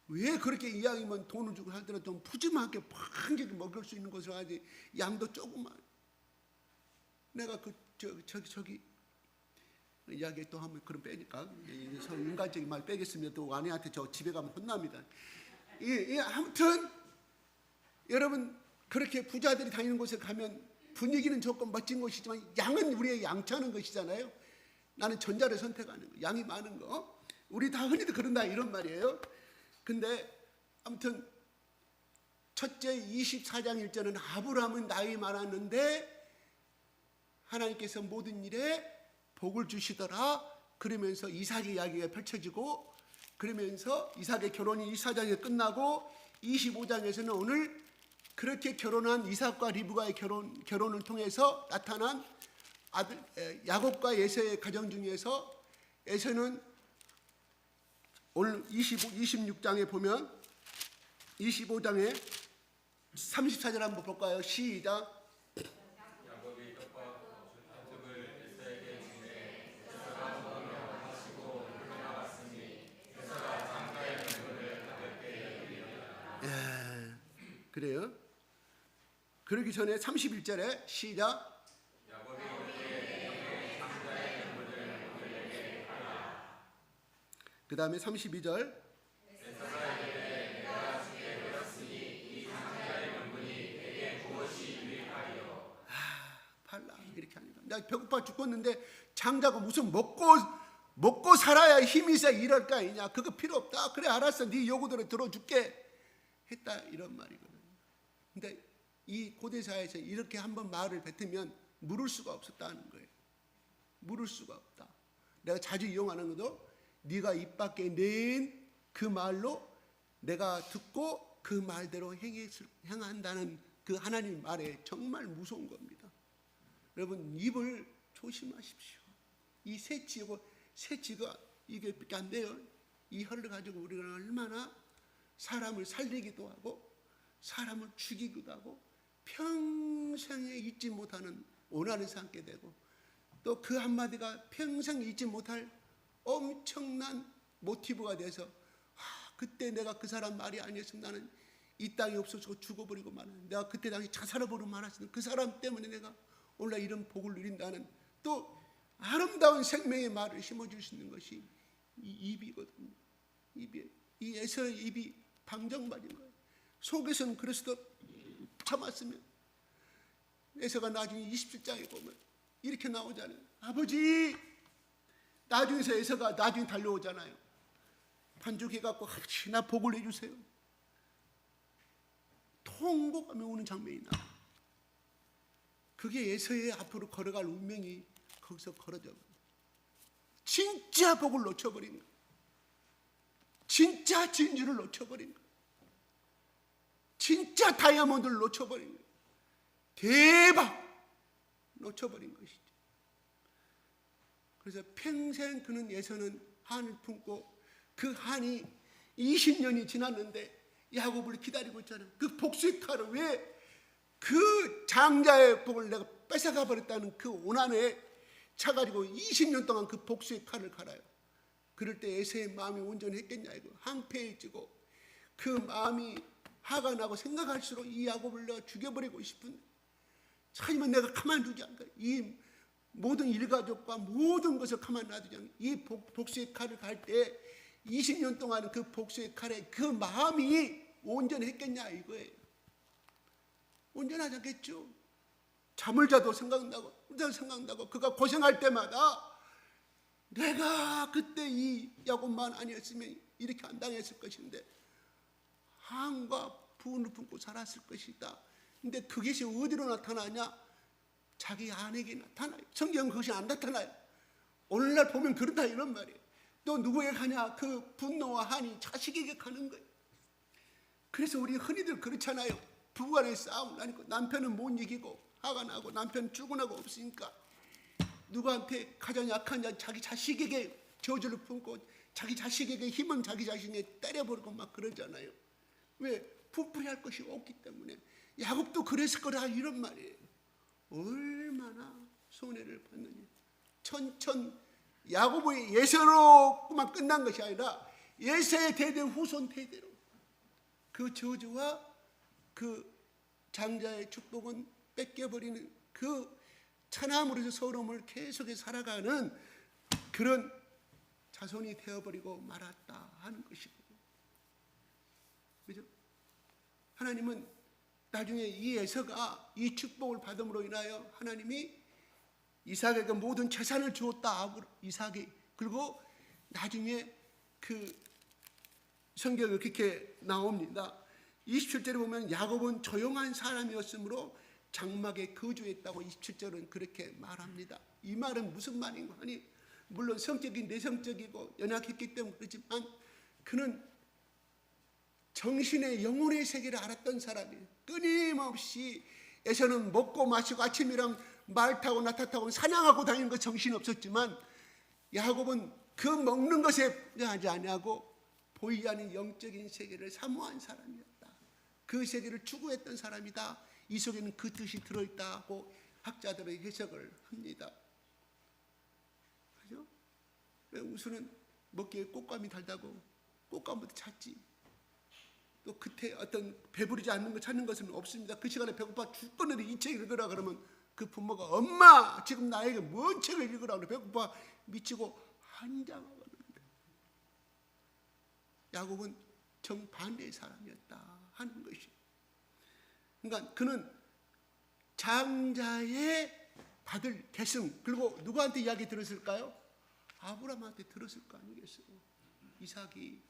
왜 그렇게 이왕이면 돈을 주고 하더라도 좀 푸짐하게 팡게 먹을 수 있는 것을 하지, 양도 조금만. 내가 저기 이야기 또 하면 그럼 빼니까 인간적인 말 빼겠습니다. 또 아내한테 저 집에 가면 혼납니다. 아무튼 여러분 그렇게 부자들이 다니는 곳에 가면 분위기는 좋고 멋진 곳이지만 양은 우리의 양치하는 것이잖아요. 나는 전자를 선택하는 거, 양이 많은 거. 우리 다 흔히도 그런다 이런 말이에요. 근데 아무튼 첫째 24장 1절은 아브라함은 나이 많았는데 하나님께서 모든 일에 복을 주시더라. 그러면서 이삭의 이야기가 펼쳐지고, 그러면서 이삭의 결혼이 24장에 끝나고 25장에서는 오늘 그렇게 결혼한 이삭과 리브가의 결혼을 통해서 나타난 아들 야곱과 에서의 가정 중에서 에서는 오늘 26장에 보면 25장에 34절 한번 볼까요? 시작. 그래요. 그러기 전에 31절에 시작. 그 다음에 32절. 팔라 이렇게 하니까 나 배고파 죽겠는데 장자가 무슨 먹고 살아야 힘이 있어 이럴 거 아니냐. 그거 필요 없다. 그래 알았어. 네 요구대로 들어줄게 했다 이런 말이거든. 근데 이 고대사에서 이렇게 한번 말을 뱉으면 물을 수가 없었다는 거예요. 물을 수가 없다. 내가 자주 이용하는 것도 네가 입 밖에 낸 그 말로 내가 듣고 그 말대로 행한다는 그 하나님 말에 정말 무서운 겁니다. 여러분 입을 조심하십시오. 이 새치가 이게 밖에 안 돼요. 이 혀를 가지고 우리가 얼마나 사람을 살리기도 하고 사람을 죽이기도 하고 평생에 잊지 못하는 오난을 삼게 되고 또 그 한마디가 평생 잊지 못할 엄청난 모티브가 돼서 그때 내가 그 사람 말이 아니었으면 나는 이 땅에 없어지고 죽어버리고 말하는, 내가 그때 당시 자살해버리고 말았으면 그 사람 때문에 내가 오늘 이런 복을 누린다는 또 아름다운 생명의 말을 심어줄 수 있는 것이 이 입이거든요. 이 에서의 입이 방정맞은 거예요. 속에서는 그래서도 참았으면 에서가 나중에 27장에 보면 이렇게 나오잖아요. 아버지, 나중에서 에서가 나중에 달려오잖아요. 반죽해갖고 나 복을 내주세요. 통곡하며 우는 장면이 나와요. 그게 에서의 앞으로 걸어갈 운명이 거기서 걸어져. 진짜 복을 놓쳐버린 거예요. 진짜 진주를 놓쳐버린 거예요. 진짜 다이아몬드를 놓쳐버린 거예요. 대박 놓쳐버린 것이죠. 그래서 평생 그는 예서는 한을 품고 그 한이 20년이 지났는데 야곱을 기다리고 있잖아요. 그 복수의 칼을 왜 그 장자의 복을 내가 뺏어가 버렸다는 그 오난에 차가지고 20년 동안 그 복수의 칼을 갈아요. 그럴 때 에서의 마음이 온전했겠냐 이거. 항폐해지고 그 마음이 화가 나고 생각할수록 이 야곱을 내가 죽여버리고 싶은데 하지만 내가 가만두지 않다. 이 모든 일가족과 모든 것을 가만 놔두지 않다. 이 복수의 칼을 갈 때 20년 동안 그 복수의 칼에 그 마음이 온전했겠냐 이거예요. 온전하지 않겠죠. 잠을 자도 생각나고 그가 고생할 때마다 내가 그때 이 야곱만 아니었으면 이렇게 안 당했을 것인데 한과 분을 품고 살았을 것이다. 근데 그것이 어디로 나타나냐? 자기 아내에게 나타나요. 성경은 그것이 안 나타나요. 오늘날 보면 그렇다 이런 말이에요. 또 누구에게 가냐? 그 분노와 한이 자식에게 가는 거예요. 그래서 우리 흔히들 그렇잖아요. 부부간의 싸움을 하니까 남편은 못 이기고 화가 나고 남편은 출근하고 없으니까 누구한테 가장 약한 자 자기 자식에게 저주를 품고 자기 자식에게 힘은 자기 자신에게 때려버리고 막 그러잖아요. 왜? 부풀이할 것이 없기 때문에. 야곱도 그랬을 거라 이런 말이에요. 얼마나 손해를 받느냐. 야곱의 예서로만 끝난 것이 아니라 예서의 대대 후손 대대로 그 저주와 그 장자의 축복은 뺏겨버리는 그 천함으로서 서러움을 계속해서 살아가는 그런 자손이 되어버리고 말았다 하는 것이거든요. 그죠? 하나님은 나중에 이 에서가 이 축복을 받음으로 인하여 하나님이 이삭에게 모든 재산을 주었다. 이삭이. 그리고 나중에 그 성경에 그렇게 나옵니다. 27절에 보면 야곱은 조용한 사람이었으므로 장막에 거주했다고 27절은 그렇게 말합니다. 이 말은 무슨 말인가 하니 물론 성격이 내성적이고 연약했기 때문에 그렇지만 그는 정신의 영혼의 세계를 알았던 사람이에요. 끊임없이 에서는 먹고 마시고 아침이랑 말 타고 나타 타고 사냥하고 다니는 거 정신이 없었지만 야곱은 그 먹는 것에 하지 아니하고 보이지 않는 영적인 세계를 사모한 사람이었다. 그 세계를 추구했던 사람이다. 이 속에는 그 뜻이 들어있다고 학자들의 해석을 합니다. 그죠? 왜 우수는 먹기에 꽃감이 달다고 꽃감부터 찾지. 또 그때 어떤 배부르지 않는 거 찾는 것은 없습니다. 그 시간에 배고파 죽겠는데 이 책 읽으라 그러면 그 부모가 엄마 지금 나에게 뭔 책을 읽으라 그래. 배고파 미치고 한장하거든요. 야곱은 정반대의 사람이었다 하는 것이. 그러니까 그는 장자의 받을 계승 그리고 누구한테 이야기 들었을까요? 아브라함한테 들었을 거 아니겠어요? 이삭이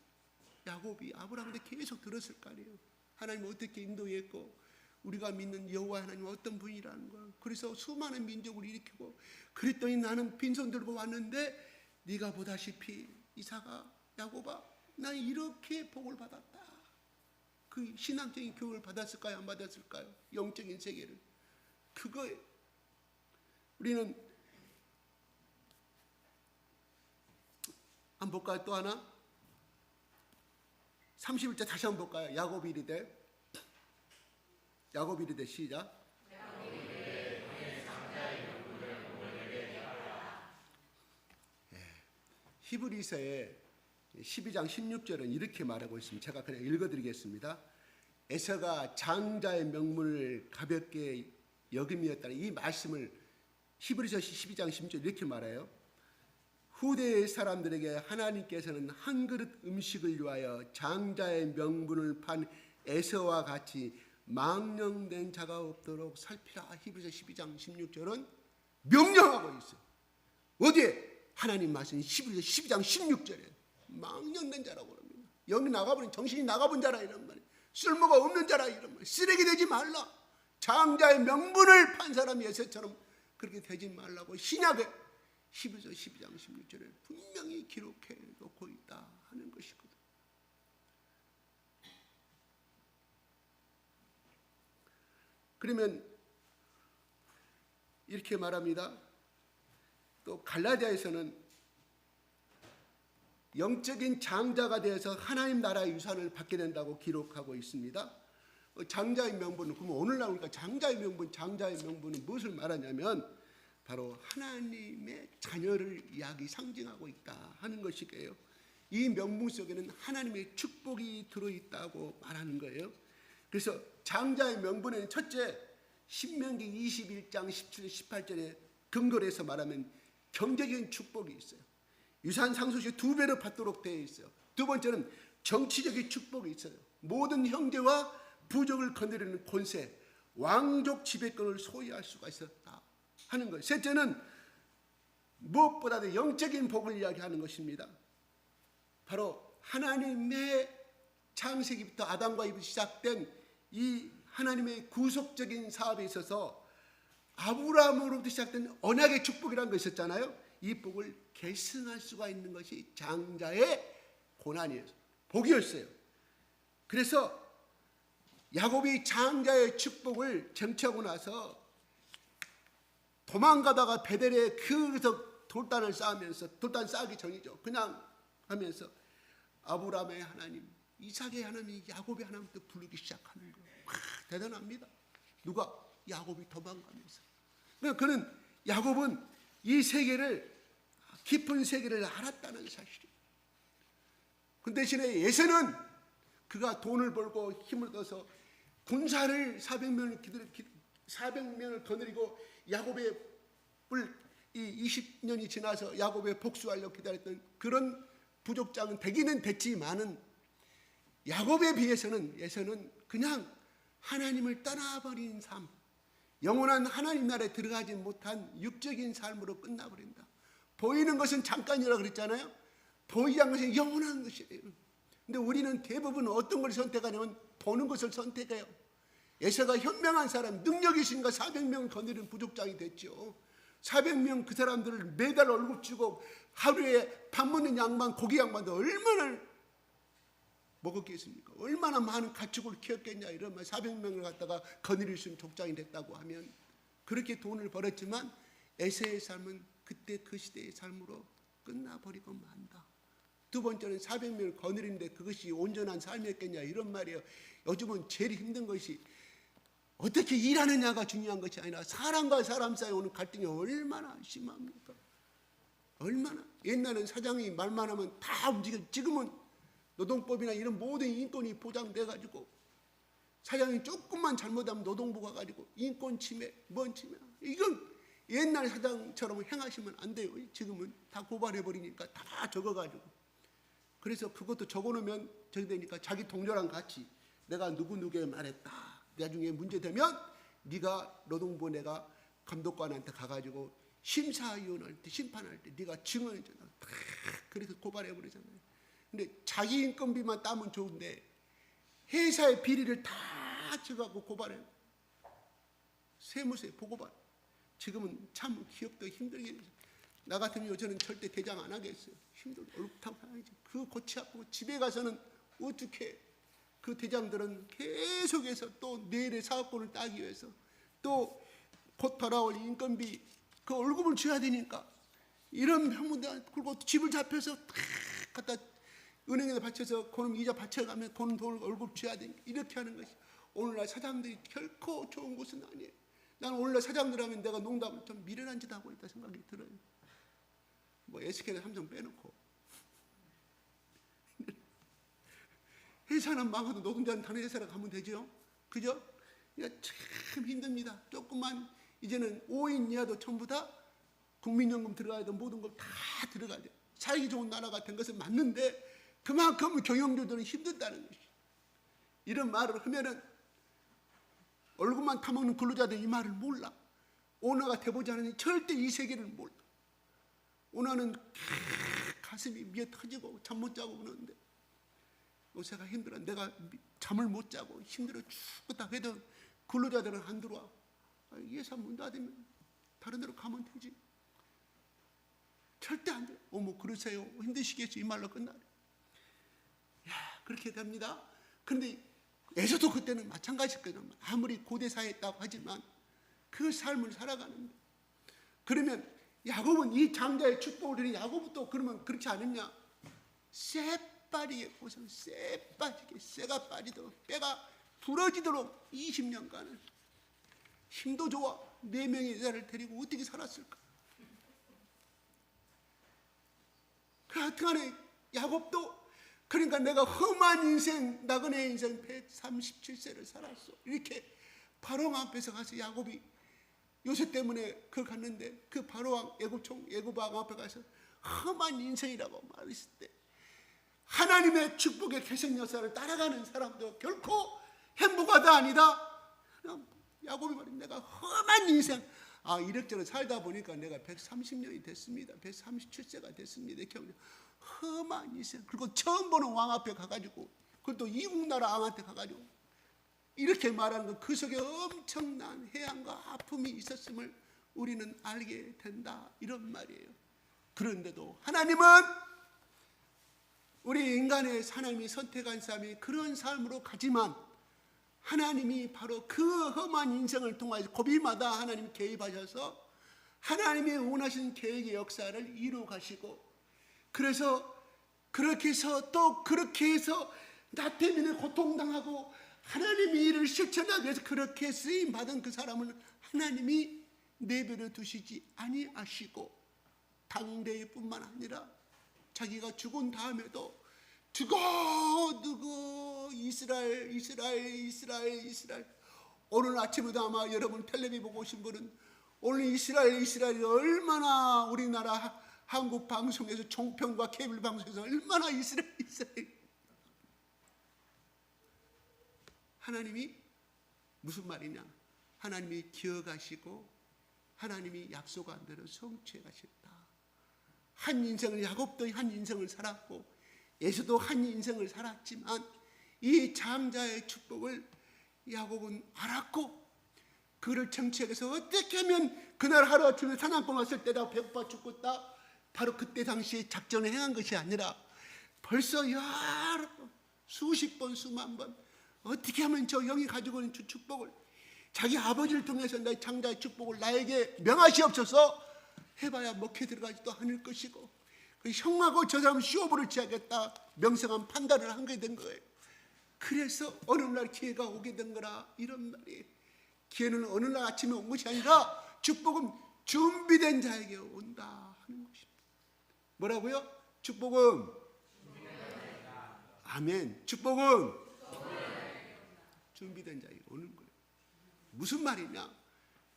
야곱이 아브라함한테 계속 들었을 거 아니에요. 하나님 어떻게 인도했고 우리가 믿는 여호와 하나님 어떤 분이라는 걸. 그래서 수많은 민족을 일으키고 그랬더니 나는 빈손 들고 왔는데 네가 보다시피 이삭아 야곱아 난 이렇게 복을 받았다. 그 신앙적인 교육을 받았을까요? 안 받았을까요? 영적인 세계를. 그거예요. 우리는 한번 볼까요? 또 하나 31절 다시 한번 볼까요? 야곱이 이르되 시작. 히브리서의 12장 16절은 이렇게 말하고 있습니다. 제가 그냥 읽어드리겠습니다. 에서가 장자의 명분을 가볍게 여김이었다는 이 말씀을 히브리서 12장 16절 이렇게 말해요. 후대의 사람들에게 하나님께서는 한 그릇 음식을 위하여 장자의 명분을 판 에서와 같이 망령된 자가 없도록 살피라. 히브리서 12장 16절은 명령하고 있어요. 어디에? 하나님 말씀 히브리서 12장 16절에 망령된 자라고 합니다. 여기 나가버린 정신이 나가본 자라 이런 말이에요. 쓸모가 없는 자라 이런 말이에요. 쓰레기 되지 말라. 장자의 명분을 판 사람이 에서처럼 그렇게 되지 말라고 신약에 12서 12장 16절에 분명히 기록해 놓고 있다 하는 것이거든. 그러면 이렇게 말합니다. 또 갈라디아에서는 영적인 장자가 되어서 하나님 나라의 유산을 받게 된다고 기록하고 있습니다. 장자의 명분은, 그러면 오늘날 우리가 장자의 명분은 무엇을 말하냐면 바로 하나님의 자녀를 이야기 상징하고 있다 하는 것이에요. 이 명분 속에는 하나님의 축복이 들어있다고 말하는 거예요. 그래서 장자의 명분에는 첫째, 신명기 21장 17, 18절에 근거를 해서 말하면 경제적인 축복이 있어요. 유산 상속시 2배로 받도록 되어 있어요. 두 번째는 정치적인 축복이 있어요. 모든 형제와 부족을 거느리는 권세, 왕족 지배권을 소유할 수가 있었다 하는 거예요. 셋째는 무엇보다도 영적인 복을 이야기하는 것입니다. 바로 하나님의 창세기부터 아담과 이브부터 시작된 이 하나님의 구속적인 사업에 있어서 아브라함으로부터 시작된 언약의 축복이라는 것이 있었잖아요. 이 복을 계승할 수가 있는 것이 장자의 고난이에요. 복이었어요. 그래서 야곱이 장자의 축복을 쟁취하고 나서 도망가다가 베델에 그래서 돌단을 쌓으면서, 돌단 쌓기 전이죠. 그냥 하면서 아브라함의 하나님, 이삭의 하나님, 야곱의 하나님부터 부르기 시작하는 거예요. 대단합니다. 누가? 야곱이 도망가면서. 그러니까 그는, 야곱은 이 세계를, 깊은 세계를 알았다는 사실이에요. 그 대신에 에서는 그가 돈을 벌고 힘을 얻어서 군사를 400명을 거느리고 야곱의 이 20년이 지나서 야곱의 복수하려고 기다렸던 그런 부족장은 되기는 됐지만은 야곱에 비해서는 에서는 그냥 하나님을 떠나버린 삶, 영원한 하나님 나라에 들어가지 못한 육적인 삶으로 끝나버린다. 보이는 것은 잠깐이라고 그랬잖아요. 보이지 않는 것은 영원한 것이에요. 근데 우리는 대부분 어떤 걸 선택하냐면 보는 것을 선택해요. 에서가 현명한 사람, 능력이 있으니까 400명 거느리는 부족장이 됐죠. 400명 그 사람들을 매달 월급 주고 하루에 밥 먹는 양반, 고기 양반도 얼마나 먹었겠습니까? 얼마나 많은 가축을 키웠겠냐. 이러면 400명을 갖다가 거느릴 수 있는 족장이 됐다고 하면 그렇게 돈을 벌었지만 에서의 삶은 그때 그 시대의 삶으로 끝나버리고 만다. 두 번째는 400명을 거느리는데 그것이 온전한 삶이었겠냐 이런 말이에요. 요즘은 제일 힘든 것이 어떻게 일하느냐가 중요한 것이 아니라 사람과 사람 사이에 오는 갈등이 얼마나 심합니까? 얼마나. 옛날엔 사장이 말만 하면 다 움직여. 지금은 노동법이나 이런 모든 인권이 보장돼 가지고 사장이 조금만 잘못하면 노동부가 가지고 인권 침해, 뭔 침해. 이건 옛날 사장처럼 행하시면 안 돼요. 지금은 다 고발해 버리니까 다 적어 가지고. 그래서 그것도 적어 놓으면 저기 되니까 자기 동료랑 같이 내가 누구누구에 말했다. 나중에 문제되면 네가 노동부 내가 감독관한테 가가지고 심사위원할 때, 심판할 때 네가 증언해줘. 그래서 고발해 버리잖아요. 근데 자기 인건비만 따면 좋은데 회사의 비리를 다 쳐갖고 고발해요. 세무서에 보고발. 지금은 참 기업도 힘들게. 나 같으면 요새는 절대 대장 안 하겠어요. 힘들어. 얼굴 타고 가야지. 그거 고치고 집에 가서는 어떻게 그 대장들은 계속해서 또 내일의 사업권을 따기 위해서 또 곧 돌아올 인건비 그 월급을 줘야 되니까 이런 형무들 그리고 집을 잡혀서 다 갖다 은행에다 바쳐서 그놈 이자 바쳐가면 돈 월급 줘야 되니까 이렇게 하는 것이 오늘날 사장들이 결코 좋은 곳은 아니에요. 나는 오늘날 사장들 하면 내가 농담을 좀 미련한 짓 하고 있다 생각이 들어요. 뭐 SK나 삼성 빼놓고 회사는 망해도 노동자는 다른 회사로 가면 되죠. 그죠? 참 힘듭니다. 조금만 이제는 5인 이하도 전부 다 국민연금 들어가야 돼. 모든 걸 다 들어가야 돼. 살기 좋은 나라가 된 것은 맞는데 그만큼 경영주들은 힘들다는 것이. 이런 말을 하면은 얼굴만 타먹는 근로자들 이 말을 몰라. 오너가 돼보지 않으니 절대 이 세계를 몰라. 오너는 가슴이 미어 터지고 잠 못 자고 그러는데 요새가 힘들어. 내가 잠을 못 자고 힘들어 죽겠다 해도 근로자들은 안 들어와. 이 회사 문 닫으면 다른 데로 가면 되지. 절대 안 돼. 어머 그러세요. 힘드시겠죠. 이 말로 끝나요. 야, 그렇게 됩니다. 그런데 에서도 그때는 마찬가지거든요. 아무리 고대 사회였다고 하지만 그 삶을 살아가는데, 그러면 야곱은 이 장자의 축복을 드린 야곱도 그러면 그렇지 않느냐? 쇠 빠지게 고생, 쇠 빠지게, 쇠가 빠지도록, 뼈가 부러지도록 20년간은 힘도 좋아 4명의 여자를 데리고 어떻게 살았을까? 그 하여튼간에 야곱도, 그러니까 내가 험한 인생, 나그네 인생 137세를 살았어. 이렇게 바로 앞에서 가서 야곱이 요셉 때문에 그 갔는데 그 바로왕 애굽왕 앞에 가서 험한 인생이라고 말했을 때, 하나님의 축복의 계승 역사를 따라가는 사람도 결코 행복하다 아니다. 야곱이 말해, 내가 험한 인생, 이력저력 살다 보니까 내가 130년이 됐습니다. 137세가 됐습니다. 이렇게 험한 인생. 그리고 처음 보는 왕 앞에 가가지고, 그것도 이국 나라 왕한테 가가지고 이렇게 말하는 건 그 속에 엄청난 해양과 아픔이 있었음을 우리는 알게 된다, 이런 말이에요. 그런데도 하나님은 우리 인간의 하나님이 선택한 삶이 그런 삶으로 가지만, 하나님이 바로 그 험한 인생을 통해서 고비마다 하나님 개입하셔서 하나님의 원하신 계획의 역사를 이루어 가시고, 그래서 그렇게 해서 또 그렇게 해서 나 때문에 고통당하고 하나님의 일을 실천하기 위해서 그렇게 쓰임받은 그 사람을 하나님이 내버려 두시지 아니하시고, 당대뿐만 아니라 자기가 죽은 다음에도 두고 이스라엘. 오늘 아침에도 아마 여러분 텔레비 보고 오신 분은 오늘 이스라엘이 얼마나 우리나라 한국 방송에서 종편과 케이블 방송에서 얼마나 이스라엘. 하나님이 무슨 말이냐? 하나님이 기억하시고 하나님이 약속한 대로 성취해 가셨다. 한 인생을, 야곱도 한 인생을 살았고 에서도 한 인생을 살았지만 이 장자의 축복을 야곱은 알았고, 그를 청취해서 어떻게 하면 그날 하루아침에 사냥꾼 왔을 때다 배고파 죽겠다, 바로 그때 당시에 작전을 행한 것이 아니라 벌써 여러 번, 수십 번, 수만 번 어떻게 하면 저 영이 가지고 있는 축복을, 자기 아버지를 통해서 내 장자의 축복을 나에게 명하시옵소서 해봐야 먹혀 들어가지도 않을 것이고, 그 형하고 저 사람 시오브를 취하겠다 명성한 판단을 하게 된 거예요. 그래서 어느 날 기회가 오게 된 거라, 이런 말이에요. 기회는 어느 날 아침에 온 것이 아니라 축복은 준비된 자에게 온다 하는 것입니다. 뭐라고요? 축복은 아멘. 축복은 준비된 자에게 오는 거예요. 무슨 말이냐?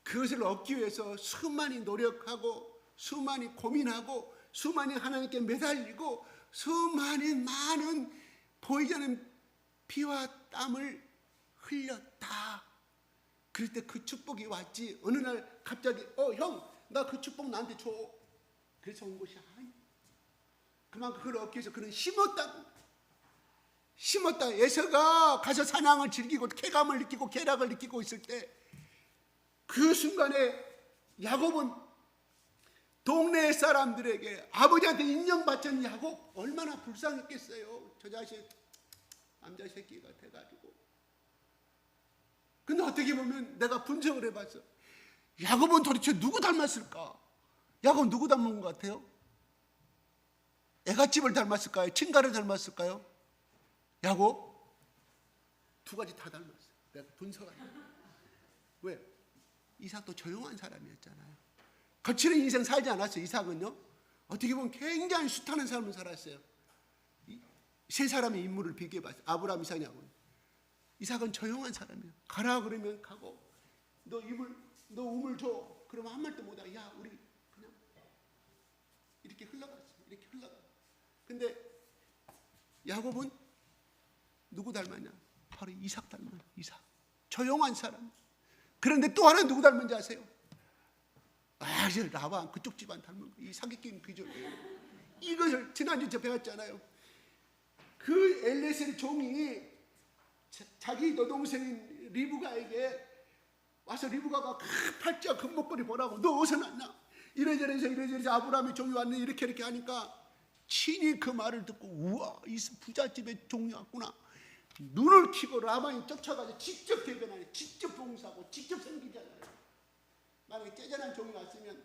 그것을 얻기 위해서 수많이 노력하고 수많이 고민하고 수많이 하나님께 매달리고 수많은 많은 보이지 않는 피와 땀을 흘렸다. 그럴 때 그 축복이 왔지, 어느 날 갑자기 형 나 그 축복 나한테 줘, 그래서 온 것이 아니야. 그만큼 그걸 얻기 위해서 그는 심었다. 에서가 가서 사냥을 즐기고 쾌감을 느끼고 쾌락을 느끼고 있을 때, 그 순간에 야곱은 동네 사람들에게 아버지한테 인정받던 야곱 얼마나 불쌍했겠어요. 저 자식 남자 새끼가 돼가지고. 근데 어떻게 보면 내가 분석을 해봤어. 야곱은 도대체 누구 닮았을까? 야곱은 누구 닮은 것 같아요? 애갓집을 닮았을까요? 친가를 닮았을까요? 야곱? 두 가지 다 닮았어요. 내가 분석하니까. 왜? 이삭도 조용한 사람이었잖아요. 거칠은 인생 살지 않았어요. 이삭은요, 어떻게 보면 굉장히 숱하는 삶을 살았어요. 세 사람의 인물을 비교해봤어요. 아브라함, 이삭, 야곱. 이삭은 조용한 사람이에요. 가라 그러면 가고, 너 우물 줘 그러면 한 말도 못하고, 야 우리 그냥 이렇게 흘러갔어요. 이렇게 흘러가. 근데 야곱은 누구 닮았냐? 바로 이삭 닮았어요. 이삭. 조용한 사람. 그런데 또 하나 누구 닮은지 아세요? 라반, 그쪽 집안 닮은 거. 이 사기꾼 비주얼이에요. 이것을 지난주에 저 배웠잖아요. 그 엘레셀 종이 자기 여동생인 리브가에게 와서, 리브가가 팔자 금목걸이 보라고, 너 어디서 났냐? 이래저래서 아브라함의 종이 왔네 이렇게 하니까 친히 그 말을 듣고 우와 이 부잣집의 종이 왔구나. 눈을 켜고 라반이 쫓아가서 직접 대변하네. 직접 봉사하고 직접 섬기잖아요. 만약에 째잔한 종이 왔으면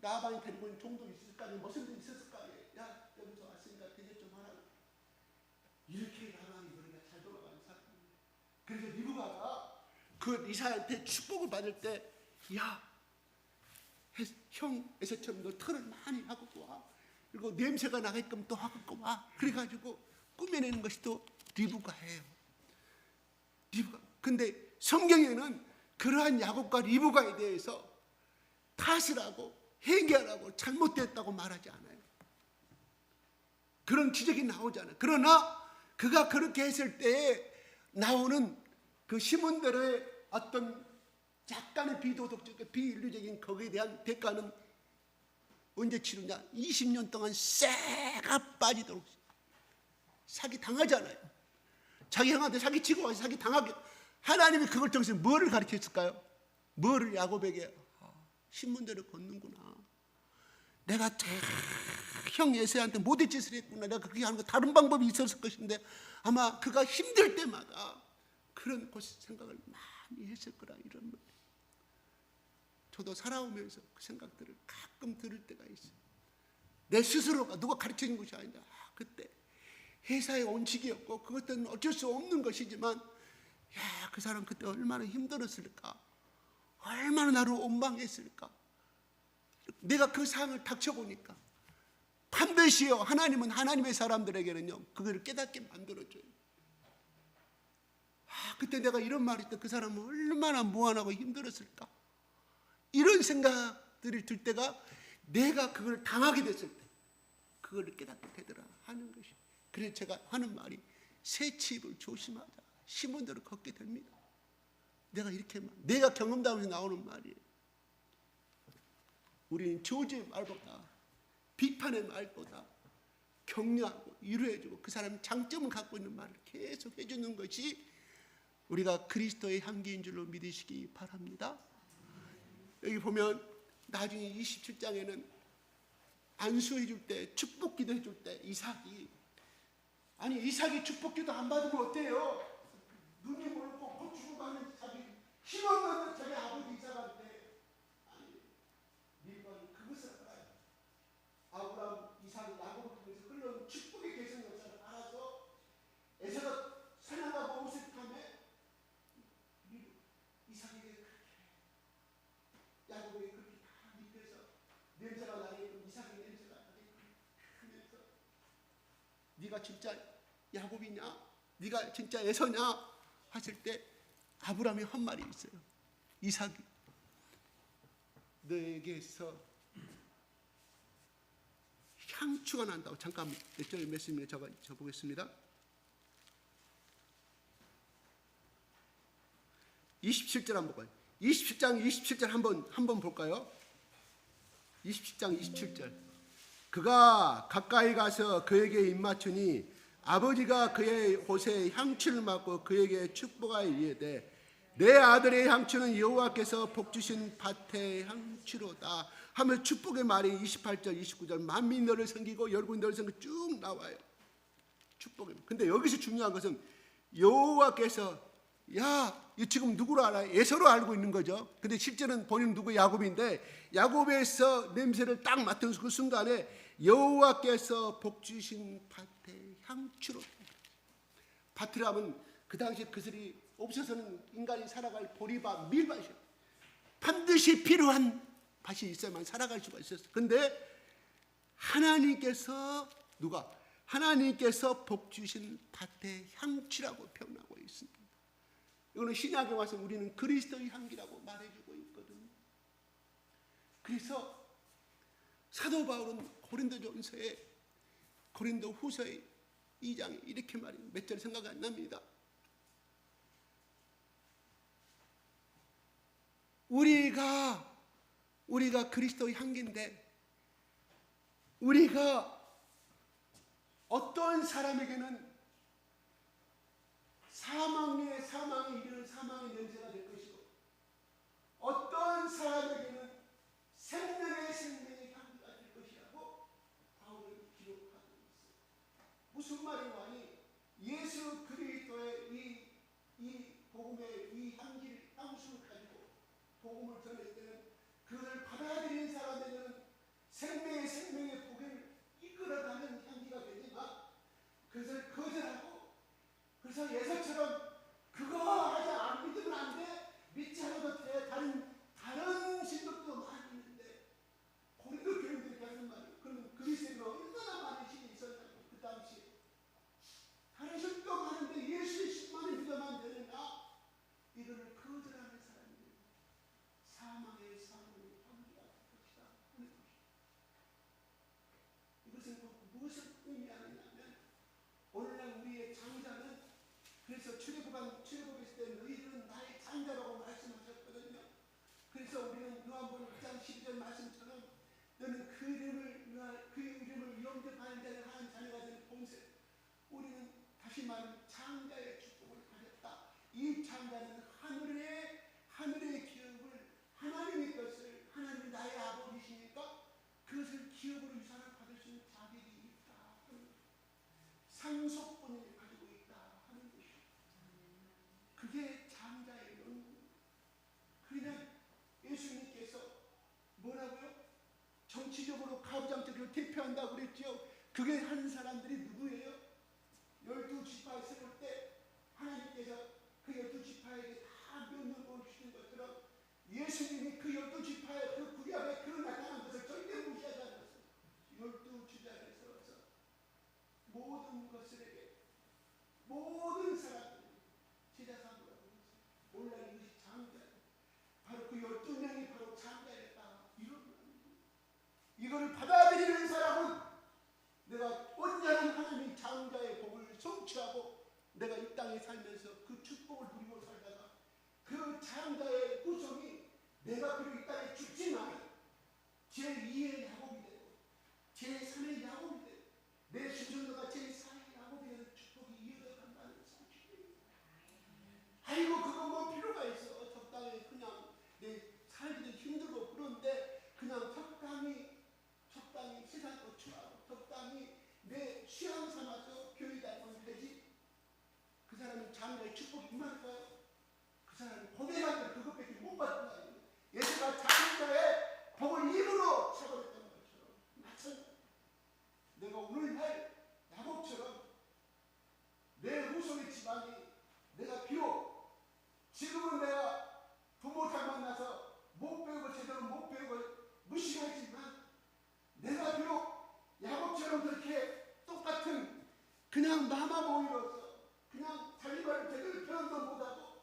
라반이 데리고 있는 종도 있을 거 아니에요. 무슨 일 있었을 거 아니에요. 야 여기서 왔으니까 대접 좀 하라고. 이렇게 라반이 머리가 잘 돌아가는 사람이에요. 그래서 리브가가 그 이삭한테 축복을 받을 때 야 형 에서처럼 너 털을 많이 하고 와. 그리고 냄새가 나게끔 또 하고 와. 그래가지고 꾸며내는 것이 또 리브가예요. 리브가. 근데 성경에는 그러한 야곱과 리브가에 대해서 탓을 하고 회개하라고 잘못됐다고 말하지 않아요. 그런 지적이 나오지 않아요. 그러나 그가 그렇게 했을 때에 나오는 그 시몬들의 어떤 약간의 비도덕적, 비인류적인 거기에 대한 대가는 언제 치르냐? 20년 동안 쇠가 빠지도록 사기 당하잖아요. 자기 형한테 사기 치고 와서 사기 당하게. 하나님이 그걸 통해서 뭐를 가르쳤을까요? 뭐를 야곱에게 신문대로 걷는구나. 내가 형 에서한테 못된 짓을 했구나. 내가 그렇게 하는 거 다른 방법이 있었을 것인데 아마 그가 힘들 때마다 그런 생각을 많이 했을 거라 이런 말. 저도 살아오면서 그 생각들을 가끔 들을 때가 있어요. 내 스스로가 누가 가르치는 것이 아니다. 그때 회사의 원칙이었고 그것들은 어쩔 수 없는 것이지만 야, 그 사람 그때 얼마나 힘들었을까. 얼마나 나를 원망했을까. 내가 그 상황을 닥쳐보니까 반드시요 하나님은 하나님의 사람들에게는요 그걸 깨닫게 만들어줘요. 그때 내가 이런 말을 했을 때 그 사람은 얼마나 무한하고 힘들었을까. 이런 생각들이 들 때가 내가 그걸 당하게 됐을 때 그걸 깨닫게 되더라 하는 것이. 그래서 제가 하는 말이 새 칩을 조심하자. 시몬대로 걷게 됩니다. 내가 경험담에서 나오는 말이에요. 우리는 저주의 말보다 비판의 말보다 격려하고 위로해주고 그 사람의 장점을 갖고 있는 말을 계속 해주는 것이 우리가 그리스도의 향기인 줄로 믿으시기 바랍니다. 여기 보면 나중에 27장에는 안수해 줄 때 축복기도 해줄 때 이삭이 축복기도 안 받으면 어때요? 눈이 멀고 고추고 가는 자기 힘없는 자기 아버지 이삭한테 아니 미국은 그것을 알아요. 아브라함, 이삭, 야곱을 통해서 흘러온 축복의 계승 역사를 알아서 에서가 사냥하고 오색함에 이삭에게 그렇게 야곱에게 그렇게 다 밑에서 냄새가 나게끔 이삭의 냄새가 나게끔 하면서 네가 진짜 야곱이냐? 네가 진짜 에서냐? 하실 때 아브라함이 한 말이 있어요. 이삭이 너에게서 향추가 난다고. 잠깐 몇 절의 말씀을 적어보겠습니다. 27절 한번 볼까요? 27장 27절 한번 볼까요? 27장 27절. 그가 가까이 가서 그에게 입맞추니 아버지가 그의 옷에 향추를 맡고 그에게 축복하여 이르되 내 아들의 향추는 여호와께서 복주신 밭의 향추로다 하며 축복의 말이 28절 29절 만민이 너를 섬기고 열국이 너를 섬기고 쭉 나와요. 축복의. 근데 여기서 중요한 것은 여호와께서 지금 누구로 알아요? 에서로 알고 있는 거죠. 근데 실제는 본인은 누구? 야곱인데 야곱에서 냄새를 딱 맡은 그 순간에 여호와께서 복주신 밭의 향추로. 밭이라면 그 당시에 그들이 없어서는 인간이 살아갈 보리밭, 밀밭이요. 반드시 필요한 밭이 있어야만 살아갈 수가 있었어요. 그런데 하나님께서 하나님께서 복주신 밭의 향취라고 표현하고 있습니다. 이거는 신약에 와서 우리는 그리스도의 향기라고 말해주고 있거든요. 그래서 사도 바울은 고린도 후서의 2장에 이렇게 말해요. 몇 절 생각이 안 납니다. 우리가 그리스도의 향기인데 우리가 어떤 사람에게는 사망에 이르는 사망의 냄새가 될 것이고 어떤 사람에게는 생명의 에서처럼 그거 하지 안 믿으면 안 돼. 믿지 않아도 돼. 다른 신도도 많이 있는데 고린도 교인들이 하는 말이 그럼 그리스도인은 얼마나 많은 신이 있었냐고 그 당시에. 다른 신도 많은데 예수의 신만을 믿어만 되느냐? 이거를 거절하는 사람이 사망의 상을 방기할 것이다 하는 것입니다. 이것은 무엇을 의미하느냐면 오늘날 우리의 장자는 그래서 출애굽했을 때 너희들은 나의 장자라고 말씀하셨거든요. 그래서 우리는 요한복음 9장 12절 말씀처럼 너는 그 이름을 영접하는 자는 하나님 자녀가 되는 본색. 우리는 다시 말하면 장자의 축복을 가졌다. 이 장자는 하늘의 기업을 하나님의 것을 하나님이 나의 아버지시니까 그것을 기업으로 유산을 받을 수 있는 자격이 있다 하는 것입니다. 상속권을 가지고 있다 하는 것입니다. 그게 장자의 연구. 그냥 예수님께서 뭐라고요? 정치적으로 가부장적으로 대표한다고 그랬죠. 그게 한 사람들이 누구예요? 12지파 세울 때 하나님께서 그 12지파에게 다 면을 보여주시는 것처럼 예수님이 그 12지파의 그 구약에 그 나타난 것을 절대 무시하지 않았어요. 12지파에 세워서 모든 것들에게 모든 사람들이 제자상으로 오늘날 이것이 장자예요. 바로 그 12명이 바로 장자였다. 이거를 받아들이는 사람은 내가 온전한 하나님의 장자의 복을 성취하고 내가 이 땅에 살면서 그 축복을 누리고 살다가 그 장자의 구성이 내가 그리고 이 땅에 죽지만 제2의 야곱이 되고 제3의 야곱이 되고 내 수준도가 제4의 야곱이 되는 축복이 이어져 간다는 사실입니다. 아이고 그거 뭐 필요가 있어. 적당히 그냥 내 살기도 힘들고 그런데 그냥 적당히 세상도 취하고 적당히 내 취향 삼아서 교회 다니면 되지. 그 사람은 장자의 축복이 임할까요? 그 사람은 고백하면 그것밖에 못 받는 거 아니에요. 예수가 장자의 복을 입으로 차버렸던 것처럼 마찬가지. 내가 오늘날 야곱처럼 내 후손의 집안이 내가 비록 지금은 내가 부모 잘 만나서 못 배우고 제대로 못 배우고 무시하지만 내가 비록 야곱처럼 그렇게 똑같은 그냥 마마보이로서 그냥 자기 말을 제대로 표현도 못하고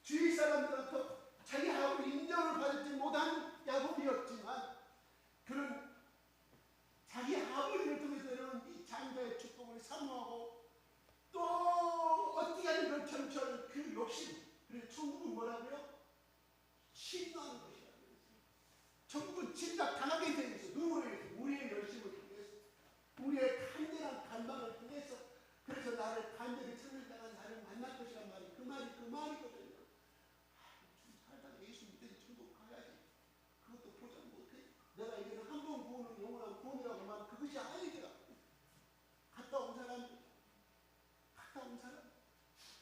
주위 사람들한테 자기 아버지 인정을 받지 못한 야곱이었지만 그는 자기 아버지를 통해서 이 장자의 축복을 사모하고 또 어떻게 하는 것처럼 그 욕심. 그래서 천국은 뭐라고요? 신나는 것이라고 했어요. 천국은 진짜 강하게 되어 있어. 누구를 위해서? 우리의 열심을 통해서 우리의 간절한 갈망을 통해서 그래서 나를 간절히 찾는다는 나를 만날 것이란 말이 그 말이거든요. 좀 살다가 예수 믿더니 천국 가야지. 그것도 보장 못해. 내가 이제는 한 번 구원은 영원한 구원이라고 말하면 그것이 아니더라. 갔다 온 사람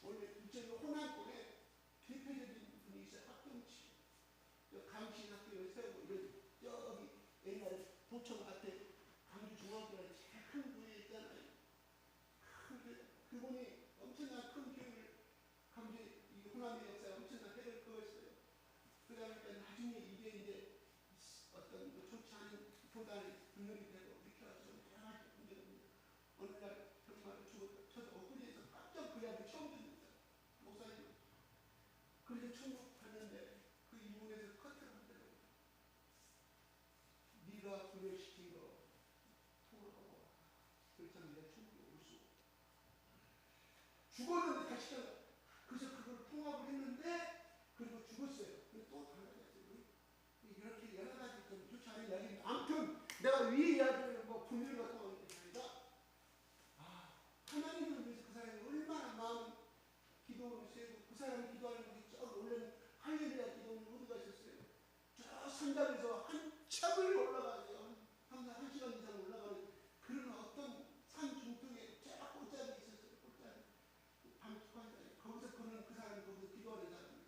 원래 이쪽에 호남권에 대표적인 분이 있어요. 학경치 강신 학교를 세우고 여기 옛날에 도청 앞에 강주 중학교라는 제일 큰 교회 있잖아요. 그분이 엄청난 큰 교회를 강주 이 호남의 역사에 엄청난 해를 그었어요. 그러니까 나중에 이게 이제 어떤 좋지 않은 교단의 분열이 되고 이렇게 해서 여러 가지 문제입니다. 어느 날 정말 저도 엊그제에서 깜짝 그 이야기 처음 듣는다. 목사님. 그래서 천국 갔는데 그 이문에서 커트를 하더라고요. 네가 분열시킨 거 통합하고 그렇다면 내가 천국에 올 수 없다. 죽었는데 다시 태어나. 그래서 그걸 통합을 했는데 그리고 죽었어요. 근데 또 달라졌어요. 이렇게 여러 가지 좀 좋지 않은 이야기입니다. 아무튼 내가 위 이야기를 뭐 분열 같은 거 하는 게 아니라 하나님을 위해서 그 사람이 얼마나 마음 기도를 세우고 그 사람이 기도하는 것이 원래는 할렐루야 기도는 어디가 있었어요? 저 산장에서 한참을 올라가요. 항상 1시간 이상 올라가는 그런 어떤 산 중턱에 쫙 꽃자리 있었어요. 꽃자리. 밤투관자리. 거기서 그 사람이 거기서 기도하는 사람이에요.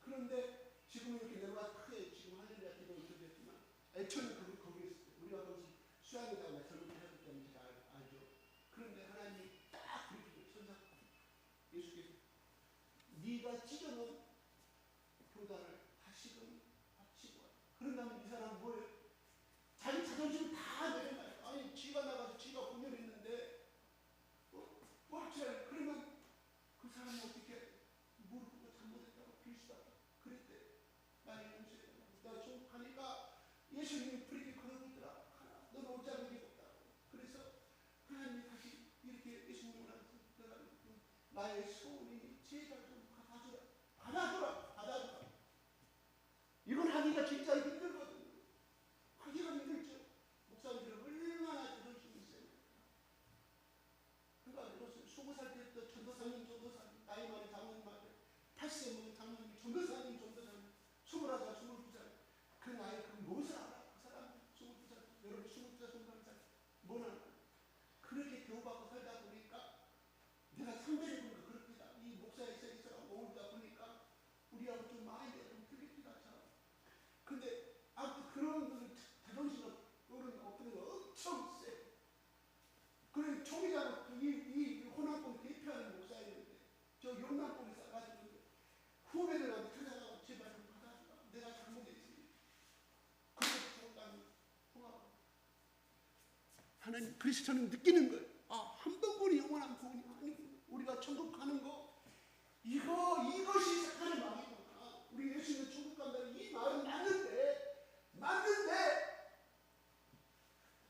그런데 지금 이렇게 내가 크게 지금 할렐루야 기도를 드렸지만 애초에 거기 있었어요. 우리가 거기서 수양에다가 젊은 해하기 때문에 잘 알죠. 그런데 하나님이 딱 그렇게 천사 예수님이 그렇게 걸어보더라. 너는 옷장을 입었다고. 그래서 하나님이 다시 이렇게 예수님한테 나의 소원이 제발 좀 받아주라. 받아주라. 받아주라. 이건 하기가 진짜 힘들거든요. 하기가 힘들죠. 목사님들은 얼마나 자존심이 있어요. 그러니까 무슨 20살 때부터 전도사님 나이 많은 장로님 앞에 80세 먹은 장로님 전도사님 21살 22살 그 나이 그 무엇을 알아? 그 사람 22살 여러분 22살 21살 뭐는 그렇게 교육받고 살다 보니까 내가 상대를 보니까 그렇습니다. 이 목사의 세계에서 어울리다 보니까 우리하고 좀 마인드가 좀 틀립니다. 근데 아무튼 그런 자존심은 그런 어떤 엄청 세. 그래 총회장 이 호남권 대표하는 목사였는데 저 용남권에 싸가지고 후배들한테 찾아가고 제발 좀 받아주라. 내가 잘못했지. 그래서 저까지 통하고 하나님 그래서 저는 느끼는 거예요. 한 번뿐이 영원한 구원이 아니고 우리가 천국 가는 거 이것이 사탄의 마음이구나. 우리 예수님은 천국 간다는 이 말은 맞는데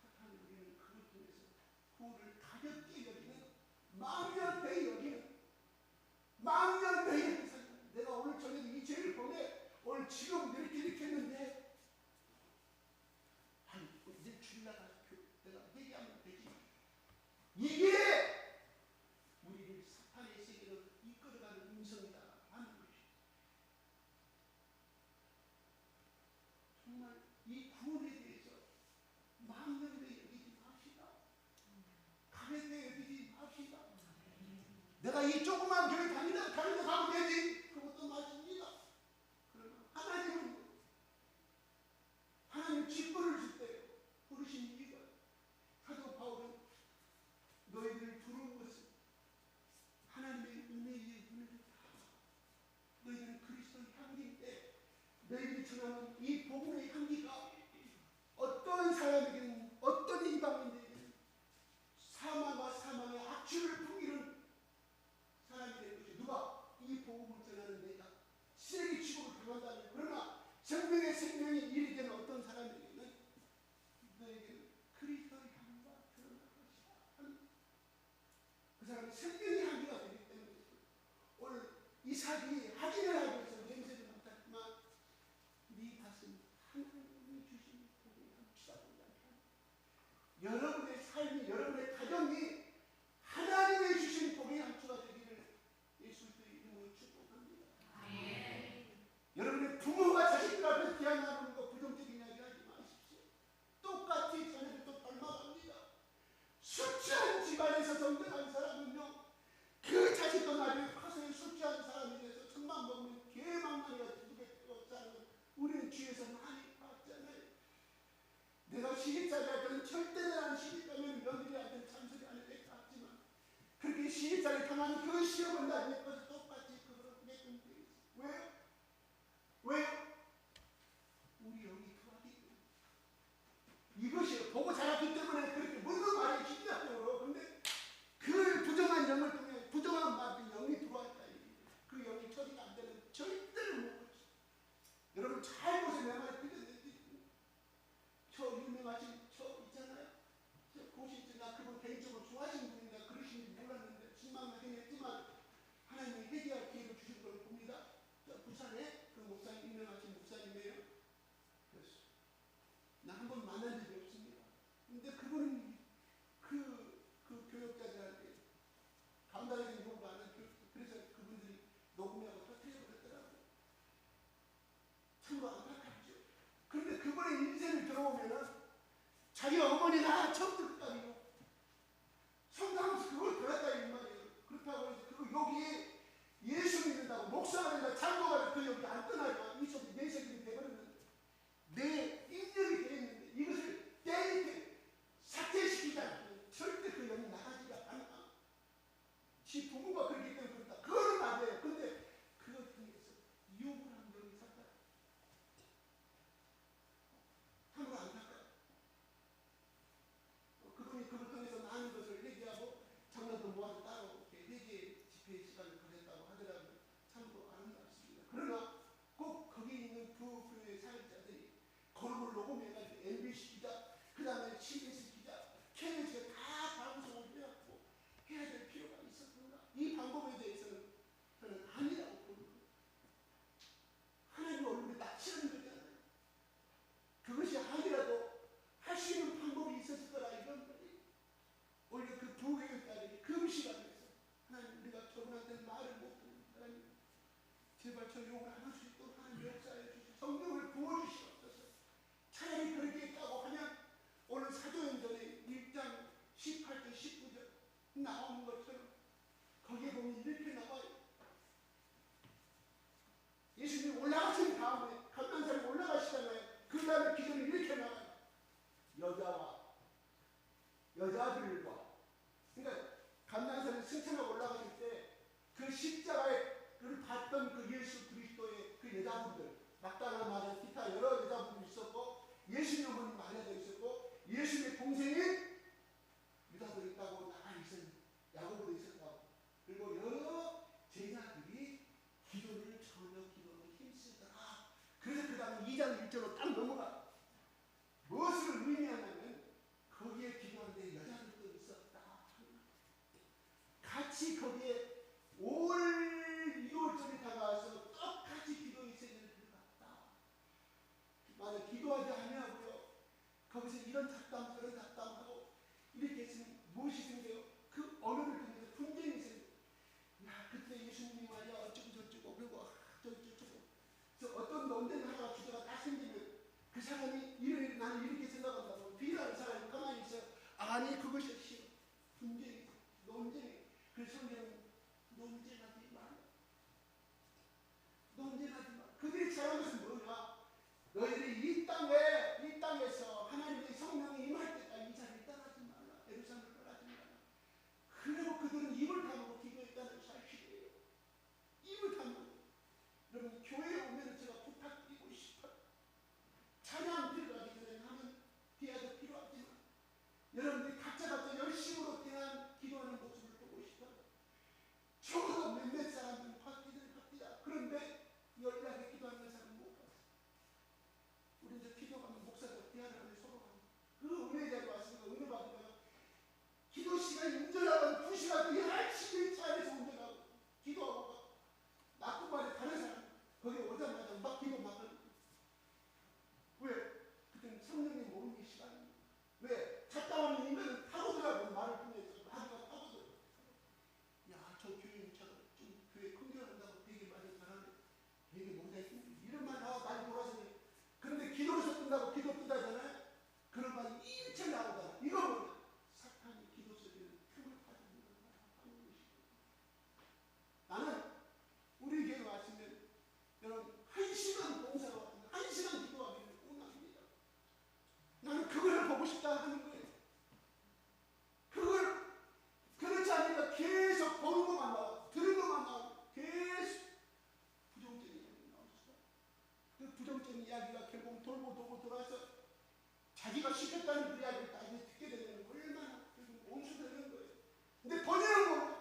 사탄이 우리는 그걸 통해서 구원을 가볍게 여기는 망연되이 여기는 내가 오늘 저녁에 이 죄를 보내 오늘 지금 이렇게 했는데 아니 이제 주일날 내가 얘기하면 되지. 이게 우리를 사탄의 세계로 이끌어가는 음성이다 하는 것이 정말 이 구원에 대해서 망연되이 여기지 맙시다. 가볍게 여기지 맙시다. 내가 이 조그만 교회 다니다 가면 되지. 그것도 맞습니다. 그러나 하나님 직분을 줄 때요. 부르신 이유가 사도 바울은 너희들을 부른 것은 하나님의 은혜의 은혜를 너희들은 그리스도의 향기인데 너희들이 전하는 이 복음의 향기가 어떤 사람에게는 어떤 이방인에게는 사망과 사망의 악취를 풍기는 사람이 된 것이 누가 이 복음을 전하는 내가 쓰레기 취급을 당한다면 그러나 생명의 생명이 일이 되는 어떤 사람에게는 너에게는 그리스도의 향기가 드러날 것이다. 그 사람은 생명의 향기가 되기 때문에 오늘 이삭이 확인을 하기 위해서 냄새를 맡았지만 네 가슴 하나님이 주신 복의 향기가 된다. 여러분의 삶이 여러분의 가정이 하나님의 주신 복의 향기가 되기를 예수의 이름으로 축복합니다. 여러분의 부모가 자식들 앞에서 대학 나누는 거 부정적인 이야기 하지 마십시오. 똑같이 자녀들도 닮아갑니다. 술 취한 집안에서 성장한 사람은요 그 자식도 나중에 커서 술 취한 사람이 돼서 술만 먹으면 개망망이가 두둑에 사는 걸 우리는 뒤에서 많이 봤잖아요. 내가 시집살이할 때는 절대 내가 시집가면 며느리한테 잔소리 안 해도 봤지만 그렇게 시집살이 당한 그 시험을 나중에 커서 똑같이 그거를 내면 돼 있어. 왜요? 우리 영이 투하기 때문에 이것이 보고 자랐기 때문에 그렇게 모든 말이 시작적으로 근데 그 부정한 영을 통해 부정한 말이 영이 들어왔다. 그 영이 처리가 안 되는 절대로 못 고쳐. 여러분 잘 보세요. 내 말이 틀렸는지 저 유명하신 저 있잖아요. 저 고신증가 그분 개인적으로 좋아하시는 분인가 그러신지 몰랐는데 실망하긴 했지만 하나님이 회개할 기회를 주신 걸 봅니다. 저 부산에 그 목사님 유명하신 목사님이에요. 나 한 번 만난 적이 없습니다. 근데 그분은 그 교역자들한테 감당하는 욕을 안 하는 그래서 그분들이 녹음하고 터뜨려버렸더라고요. 참으로 안타깝죠. 그런데 그분의 인생을 들어보면은 자기 어머니나 처음부터 끝까지 성당에서 그걸 들었다 이 말이에요. 그렇다고 해서 그 여기에 예수 믿는다고 목사가 된다 장로가 된다 그 여기 안 떠나요. 이 속에 내 세금이 돼버렸는데 내 인정이 되어 있는데 이것을 때리게 삭제시키지 않으면 절대 그 영이 나가지가 않아. 지 부모가 그렇기 때문에 그렇다. 그거는 맞아요. 근데 그걸 통해서 유혹을 한 영이 살다. 참으로 안타까워. CBS 기자, KBS가 다 방송을 해갖고 해야 될 필요가 있었던가? 이 방법에 대해서는 저는 아니라고 보는 거예요. 하나님 얼굴에 낯치는 거잖아요. 그것이 아니라도 할 수 있는 방법이 있었을 거라 이런 거예요. 오히려 그 부교육자들이 금시간에서 하나님 우리가 저분한테 말을 못하는 하나님 제발 저 욕을 안 할 수 있도록 하나님 역사해 주시고 성경을 부어주시옵소서. 차라리 그렇게 했다고 하면 오늘 사도행전에 1장 18절 19절 나오는 것처럼 거기에 보면 이렇게 나와요. 예수님이 올라가신 다음에 감난산에 올라가시잖아요. 그 다음에 기도는 이렇게 나와요. 여자와 여자들과 그러니까 감난산에 승천하고 올라가실 때 그 십자가를 봤던 그 예수 그리스도의 그 여자분들 막달라 마리아 기타 여러 여자분들이 있었고 예수님 어머니 마리아도 있었고 예수님의 동생인 유다도 있다고 나란히 있었는데 야고보도 있었다고 그리고 여러 제자들이 기도를 저녁 기도를 힘쓰더라. 그래서 그 다음에 2장 1절로 딱 넘어가. 무엇을 의미하냐면 거기에 기도하는데 여자들도 있었다. 같이 거기에 5월 2월절에 다가와서 똑같이 기도의 세계를 들어갔다. 만약 기도하지 아니하고요 거기서 이런 잡담 저런 잡담하고 이렇게 했으면 무엇이 생겨요? 그 언어를 통해서 분쟁이 생겨요. 야 그때 예수님이 말이야 어쩌고 저쩌고 그리고 저쩌고 그래서 어떤 논쟁 하나가 주제가 딱 생기면 그 사람이 나는 이렇게 생각한다고 비라는 사람이 가만히 있어요. 아니 그것이 싫어. 분쟁이 논쟁이 그래서 성경은 논쟁하지 마. 논쟁하지 마. 그들이 잘한 것은 뭐냐? 너희들이 이 땅에서 하나님의 성령이 임할 때까지 이 자리를 떠나지 말라. 예루살렘을 떠나지 말라. 그리고 그들은 입을 다물고 기도했다는 사실이에요. 입을 다물고. 여러분 교회에 오면 제가 부탁드리고 싶어요. 찬양 들어가기 전에 하는 기회도 필요하지만 여러분들이 각자 열심으로 대한 기도하는 모습을 보고 싶어요. 적어도 몇몇 사람들은 바뀌든 바뀌자. 그런데 연락에 기도하는 사람은 못 봤어요. 우리 이제 기도하면 목사도 대화를 하면 서로 하고 그 은혜 자리에 왔으니까 은혜 받으면 기도 시간이 운전하면 2시간 열심히 차 안에서 운전하고 기도하고 나쁜 말에 다른 사람 거기 오자마자 막 기도 막 하는 거예요. 왜? 그때는 성령님 모르는 시간입니다. 왜? 잡다하는 인간은 파고들라고 말을 통해서 하루가 파고들어. 야, 저 교회 좀 교회 큰교한다고 되게 말을 잘하네. 되게 못했습니다. 이런 말 나와 많이 돌아서네. 그런데 기도에서 끝나고 기도 끝나잖아요. 그런 말이 일체 나오잖아. 이거 뭐냐? 사탄이 기도 속에는 틈을 파주는 거야. 나는 우리 교회 왔으면 여러분 1시간 봉사가 왔으면 1시간 기도하기를 원합니다. 나는 그걸 보고 싶다 하는 거예요. 그걸 그렇지 않으니까 계속 보는 것만 나와 들은 것만 나와 계속 부정적인 이야기가 나올 수가. 그 부정적인 이야기가 결국 돌고 돌아서 자기가 시켰다는 그 이야기를 나중에 듣게 되면 얼마나 결국 온수되는 거예요. 근데 번역은 뭐냐?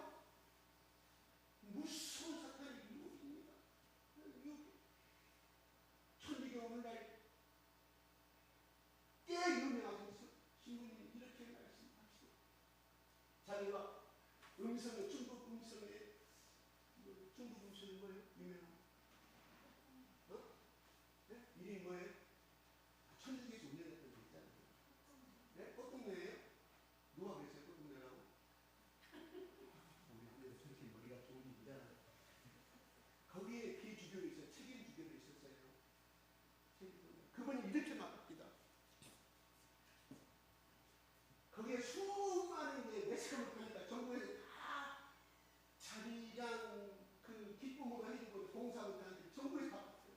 무서운 사탄의 유혹입니다. 유혹. 천주교 오늘날 꽤 유명하신 신부님이 이렇게 말씀하시고 자기가 음성의 중국 음성의 중국 음성이 뭐예요? 유명한 네? 이름이 뭐예요? 천주교에서 운영했던 데 있잖아요. 네? 꽃동네예요? 누가 그랬어요? 꽃동네라고? 우리 저렇게 머리가 좋은 분이잖아요. 거기에 비주교로 있어요. 책임 주교로 있었어요. 그분이 이렇게 말합니다. 거기에 수많은 매스컴을 보니까 정부에서 다 자기랑 그 기쁨으로 해주고 봉사하고 하는데 정부에서 다 봤어요.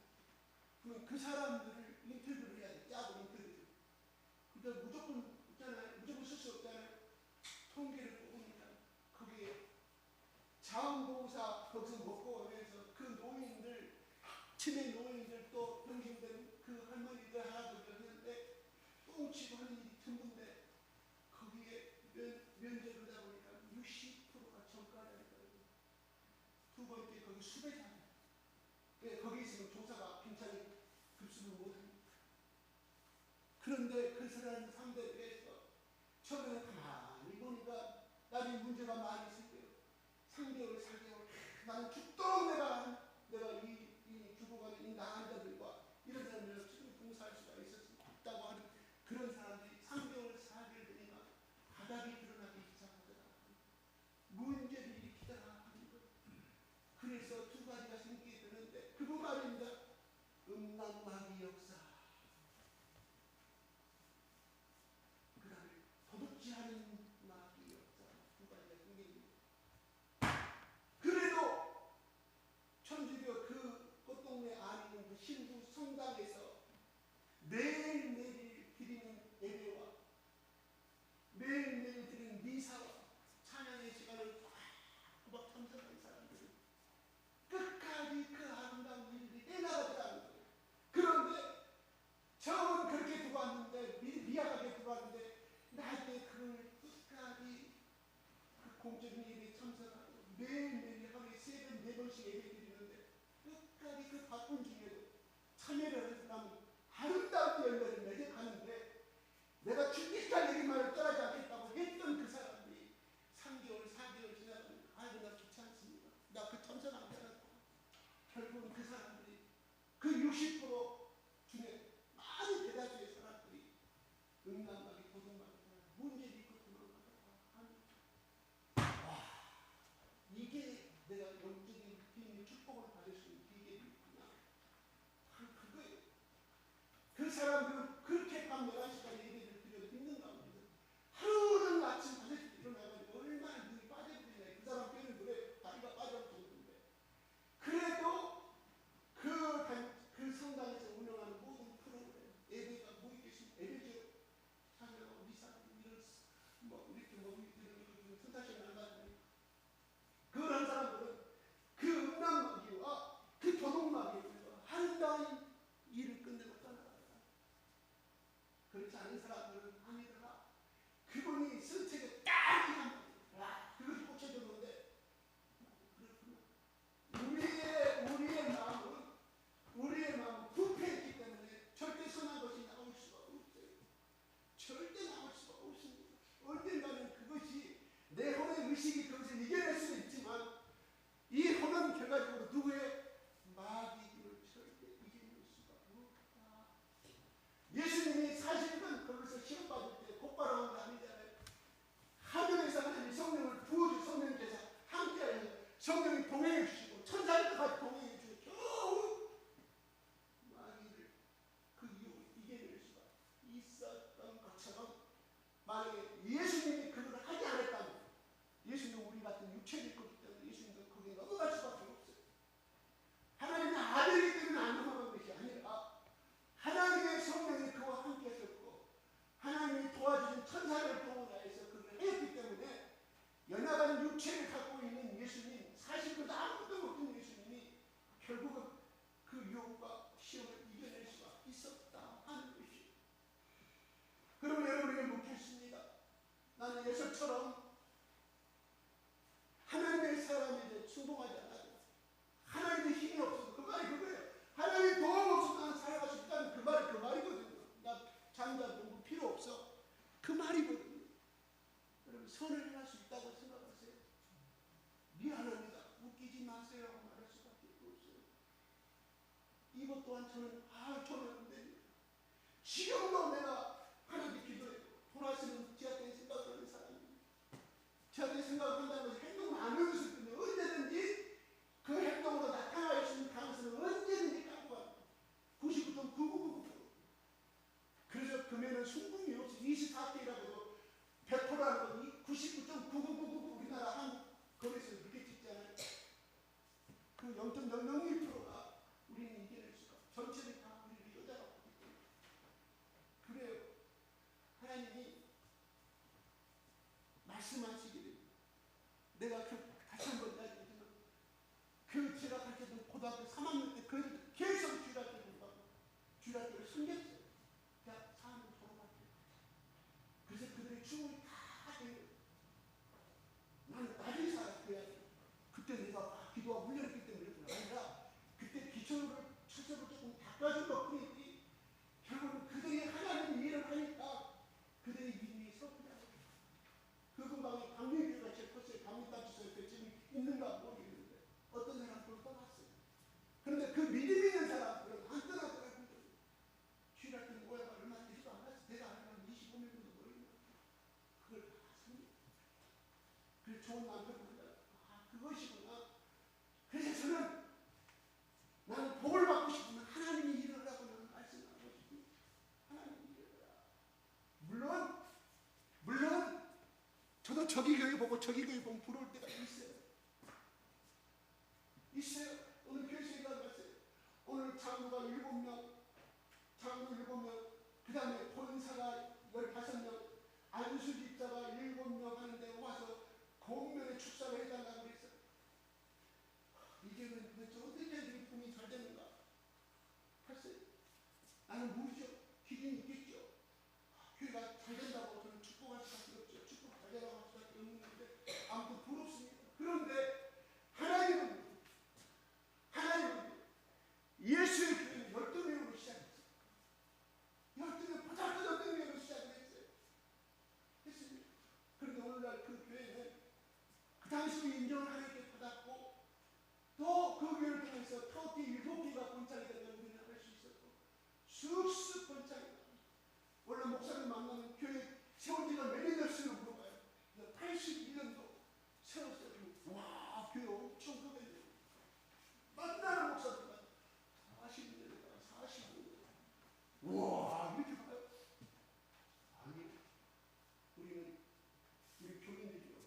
그럼 그 사람들을 인터뷰를 해야 돼. 짜고 인터뷰를. 근데 무조건 있잖아요. 무조건 쓸 수 없잖아요. 통계를 뽑으니까 거기에 자원봉사 거기서 먹고 오면서 그 노인들 치매 노인들 또 병신된 그 할머니들 하나들 했는데 똥치고 하는 일이 드문데 거기에 면접을 하다 보니까 60%가 전과라는 거예요. 두 번째 거기 수배자예요. 거기 있으면 조사가 괜찮이 급수를 못합니다. 그런데 그 사람 상대로 해서 처음에는 가만히 보니까 나중에 문제가 많이 있을 거예요. 3개월, 4개월, 나는 죽도록 내가 이 죽어가는 이 나간 자들과 이런 사람들과 충분히 봉사할 수가 있다고 하는 그런 사람들이 3개월, 4개월 되니까 바닥이 드러나기 시작하더라. 문제를 일으키더라 하는 거예요. 그래서 두 가지가 생기게 되는데 그분 말입니다. 음란마귀 역사, 그 다음에 도둑질 하는 마귀 역사, 두 가지가 생깁니다. 그래도 천주교 그 꽃동네 안에 있는 그 신부 성당에서 매일매일 드리는 예배와 매일매일 드리는 미사와 찬양의 시간을 꽉 참석한 사람들은 끝까지 그 아름다운 일들이 해나가더라는 거예요. 그런데 처음은 그렇게 두고 왔는데 미약하게 두고 왔는데 나중에 그걸 끝까지 그 공적인 예배에 참석하고 매일매일 하루에 3번, 4번씩 예배 드리는데 끝까지 그 바쁜 중에도 참여를 해서 나면 아름다운 열매를 맺어가는데 내가 죽기까지 이 말을 떠나지 않겠다고 했던 그 사람들이 3개월, 4개월 지나가면 아이고 나 귀찮습니다. 나 그 참석 안 되겠다. 결국은 그 사람들이 그 60% 중에 많은 대다수의 사람들이 음란마귀, 도둑마귀, 문제를 있고 도망가다가 와, 이게 내가 영적인 비밀 축복을 받을 수 있는 비결이구나. 그거예요. 그 사람들은 그렇게 밤 11시까지 예배를 드려도 힘든 가운데 하루는 아침 5시에 일어나가지고 얼마나 눈이 빠져버리냐. 그 사람 뼈는 그래 다리가 빠져버리는데 그래도 그 성당에서 운영하는 모든 프로그램, 예배가 뭐 있겠습니까? 예배죠. 찬양하고 미사하고 이런 뭐 이렇게 뭐 이런 선사시간 나가지고 그런 사람들은 그 음란마귀와 그 도둑마귀와 아름다운 일을 끝내고 떠나가다. 그렇지 않은 사람들은 아니더라. 그분이 선택에 딱 이한 그것이 꽂혀졌는데 우리의 마음은 부패했기 때문에 절대 선한 것이 나올 수가 없어요. 절대 나올 수가 없습니다. 언젠가는 그것이 내 혼의 의식이 그것을 이겨낼 수도 있지만 이 혼은 결과적으로 누구의 마귀를 절대 이겨낼 수가 없다. 예수님이 사실은 거기서 시험받을 때 곧바로 한 거 아니잖아요. 하늘에서 하나님이 성령을 부어주 성령께서 함께하여 성령이 동행해 주시고 천사들도 같이 동행해 주시고 겨우 마귀를 그 유혹을 이겨낼 수가 있었던 것처럼 만약에 예수님이 그걸 하지 않았다면 예수님은 우리 같은 육체를 거기 때문에 예수님도 거기에 넘어갈 수밖에 없어요. 하나님의 아들이기 때문에 안 넘어간 것이 아니라 하나님의 성령이 그와 함께 하셨고 하나님이 도와주신 천사를 동원하여서 그걸 했기 때문에 연약한 육체를 갖고 있는 예수님, 사실보다 아무것도 없던 예수님이 결국은 그 유혹과 시험을 이겨낼 수가 있었다 하는 것이죠. 그러면 여러분에게 묻겠습니다. 나는 예수처럼 하나님의 사람에게 충동하지 않아도 하나님의 힘이 없어도 그 말이 그거예요. 하나님의 도움 없어도 나는 살아갈 수 있다는 그 말이 그 말이거든요. 나 장자 공부 필요 없어. 그 말이거든요. 여러분 선을 행할 수 있다고 생각하세요? 미안합니다. 웃기지 마세요. 말할 수밖에 없어요. 이것 또한 저는 안 됩니다. 지금도 내가 하나님께 기도해요. 돌아서는 제한테 생각을 하는 사람입니다. 제한테 생각을 한다는 것이 행동을 안 하는 것일 뿐이에요. 언제든지 그 행동으로 나타날 수 있는 가능성은 언제든지 갖고 갑니다. 99.9999%. 그래서 금연은 순금이 없이 24K라고도 100%라는 건 99.9999 우리나라 한국 거기서 그렇게 찍잖아요. 그 0.001%가 우리는 이겨낼 수가 전체를 다 우리를 여자가 보기 때문에 그래요. 하나님이 말씀하시기를 내가 다시 한번 이야기하지만 제가 가르쳤던 고등학교 3학년 때 그 계속 주일학교를 숨겼어요. 대학 4학년 졸업할때. 그래서 그들의 추억이 다 돼요. 나는 나중에 살았어야 돼. 그때 내가 기도와 훈련했기 때문에 그런 게 아니라 그때 기초를 철저를 조금 바꿔준 것 뿐이지 결국은 그들이 하나님의 일을 하니까 그들의 믿음이 섰더라고요. 하나님이 부러울 때가 있어요. 있어요. 오늘 교회에서 봤어요. 오늘 장로가 7명, 그 다음에 본사가 15명, 안수 집사가 7명 하는데 와서 공면에 축사를 해달라고 그랬어. 이제는 도대체 어떻게 해야 분이 잘 되는가? 글쎄, 나는 모르죠. 기준이 있겠죠. 교회가 잘 된다고 저는 축복할 수밖에 없죠. 축복 잘 되라고 할 수밖에 없는데 아무튼 부럽습니다. 그런데 하나님은 예수의 교회는 12명으로 시작했어요. 12명, 보잘것 없는 명으로 시작을 했어요. 했습니다. 그런데 오늘날 그 교회는 그 당시로 인정을 하나님께 받았고 또 그 교회를 통해서 터키 7개가 번창이 된 걸 우리는 알 수 있었고 쑥쑥 번창이 됩니다. 원래 목사님 만나면 교회 세운 지가 몇 년 됐으면 물어봐요. 81년도 세웠어요. 와, 교회 엄청 크거든요. 만나는 목사님만 40년이다, 45년. 우와, 이렇게 봐요. 아니, 우리 교인들이요.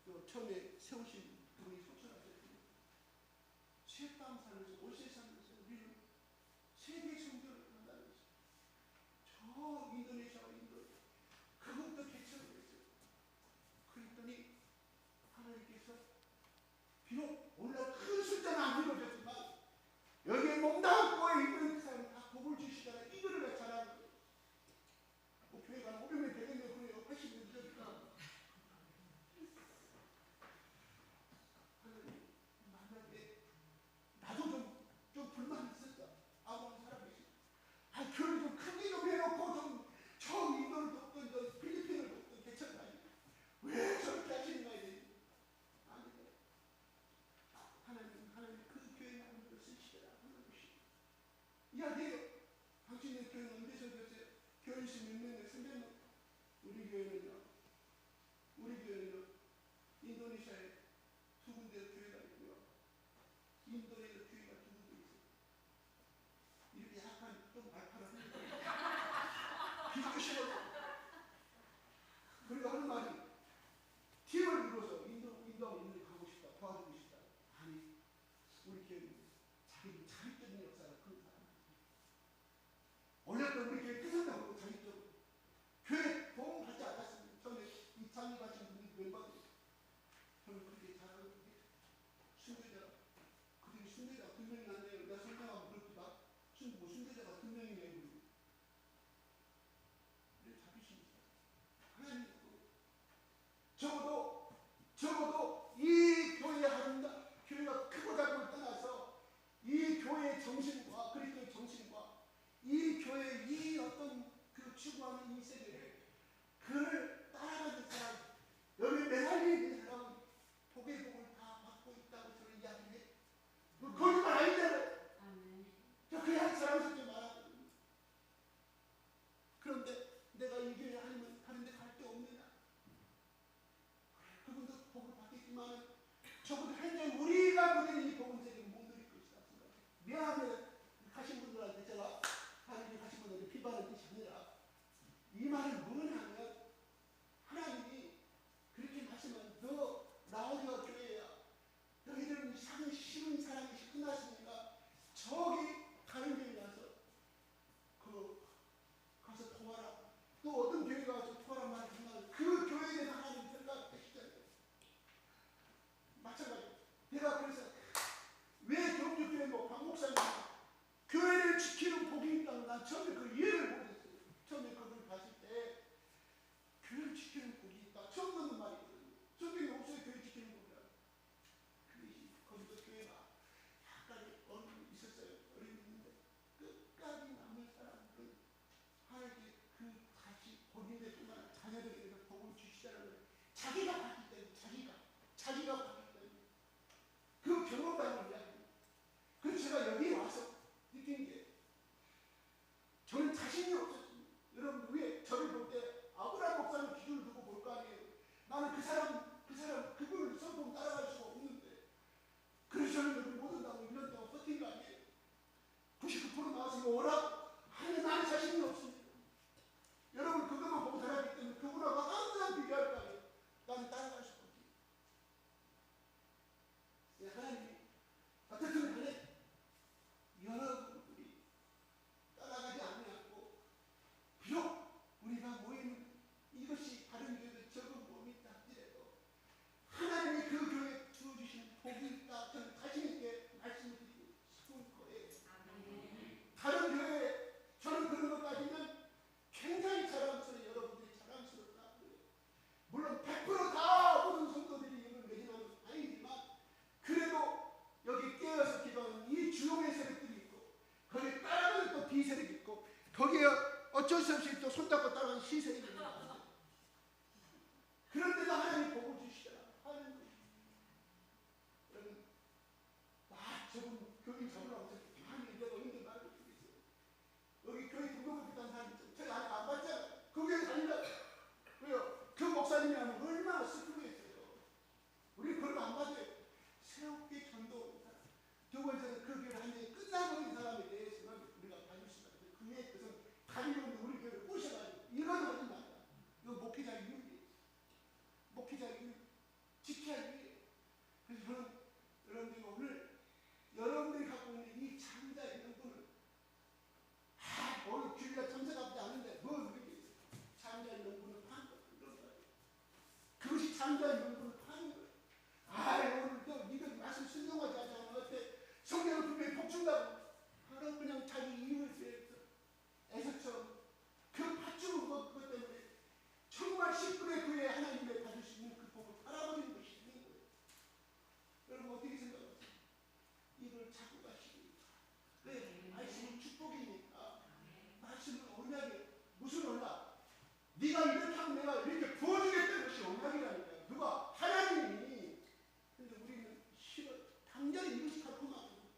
또 처음에 세우신 그분이 소천하셨거든요. 쇠땀 살면서, 월세 살면서 우리는 세계 성교를 한다는 것이죠. 저 인도네시아와 인도, 그것도 개척을 했어요. 그랬더니 하나님께서 비록 오늘 큰 숫자는 안 이루어졌지만 여기에 몸담고 있는 사람 다 복을 주시다가 이거를 잘하는 거예요. 뭐 교회가 500명, 100명 그래요. 80명 되니까. 하나님, 만약에 나도 좀 불만이 있었다. 아무런 사람이 있었다. 아, 교회를 좀 크게 좀 해놓고 좀 저 인도를 돕든 저 필리핀을 돕든 괜찮나요? 왜 저렇게 하시는가 이래. 아니요. 하나님 그 교회 나름대로 쓰시더라 하는 것이 이야기해요. 당신의 교회는 언제 설교했어요? 교회 수 몇 명이에요? 300명. 우리 교회는요 인도네시아에 2군데 교회가 있고요. 인도에도 교회가 2군데 있어요. 이렇게 약간 좀 말파란 비교시거든요. 그리고 하는 말이 팀을 이루어서 인도하고 인도에 가고 싶다, 도와주고 싶다. 아니, 우리 교회는 자기들 자립적인 역사가 큰 사람이에요. 원래는 우리 교회 끝난다고 자립적으로 교회 도움 받지 않았습니다. 처음에 이 창의 가신 분이 멤버들이 저는 그렇게 잘하는 순교자, 그들이 순교자가 2명이 났네요. 내가 설명하면 그렇구나. 순교자가 2명이네요. 그래 잡히십니다. 하나님 적어도 이 교회의 아름다 교회가 크고 작고를 떠나서 이 교회의 정신과 그리스도의 정신과 이 교회의 이 어떤 그 추구하는 이 세계를 그를 따라가는 사람, 여기 매달려 있는 사람은 복의 복을 다 받고 있다고 저는 이야기해. 거짓말 아니잖아요. 저 그냥 사람을 좀 말하거든요. 그런데 내가 이 교회 아니면 다른 데 갈 데 없느냐? 그분도 복을 받겠지만 적어도 현재 우리가 누리는 이 복은 세계를 못 누릴 것이다 생각해. 미안해 하신 분들한테 제가 하나님이 하신 분들한테 비판하는 뜻이 아니라 이 말을 뭐냐면 하나님이 그렇게 말씀하면 너 수용의 세력들이 있고 거기에 따라가는 또 비세력이 있고 거기에 어쩔 수 없이 또 손잡고 따라가는 시세력이 있는 거예요. 그런데도 하나님이 복을 주시더라 하는 거예요. 여러분 저분 교인 잡으라고 해서 많이 내가 은근 말고 있어요. 여기 교회 등록을 했던 사람이 있죠. 저희 아직 안 봤잖아요. 그 교회 다닌다. 왜요? 그 목사님이 하면 얼마나 슬프겠어요. 우리 그런 거 안 받아요. 새롭게 전도하는 사람. 두 번째는 그 교회를 완전히 끝나버린 사람에 대해서는 우리가 봐줄 수가 있어요. 그 위에 그것은 다니는 우리 교회를 꼬셔가지고 이건 어디 나가. 이거 목회자 윤리. 목회자 윤리. 지켜야 돼. 그래서 저는 여러분들이 오늘 여러분들이 갖고 있는 이 장자의 명분을 오늘 주일날 참석하지 않는데 뭐 그렇게 장자의 명분을 파는 거예요. 그것이 장자의 명분을 파는 거예요. 오늘 또 니들 말씀 순종하지 않으면 어때? 성경은 분명히 복 준다고. 바로 그냥 자기 이익을 위해서 에서처럼 그 팥죽은 그것 때문에 정말 10분의 9에 하나님의 받을 수 있는 그 복을 팔아버리는 것이 있는 거예요. 여러분 어떻게 생각하세요? 이걸 찾고 가시기. 왜? 말씀은 축복이니까. 말씀은 언약이에요. 무슨 언약? 네가 이렇게 하면 내가 이렇게 부어주겠다는 것이 언약이라니까요. 누가? 하나님이. 근데 우리는 싫어. 당장 이것이 달콤하고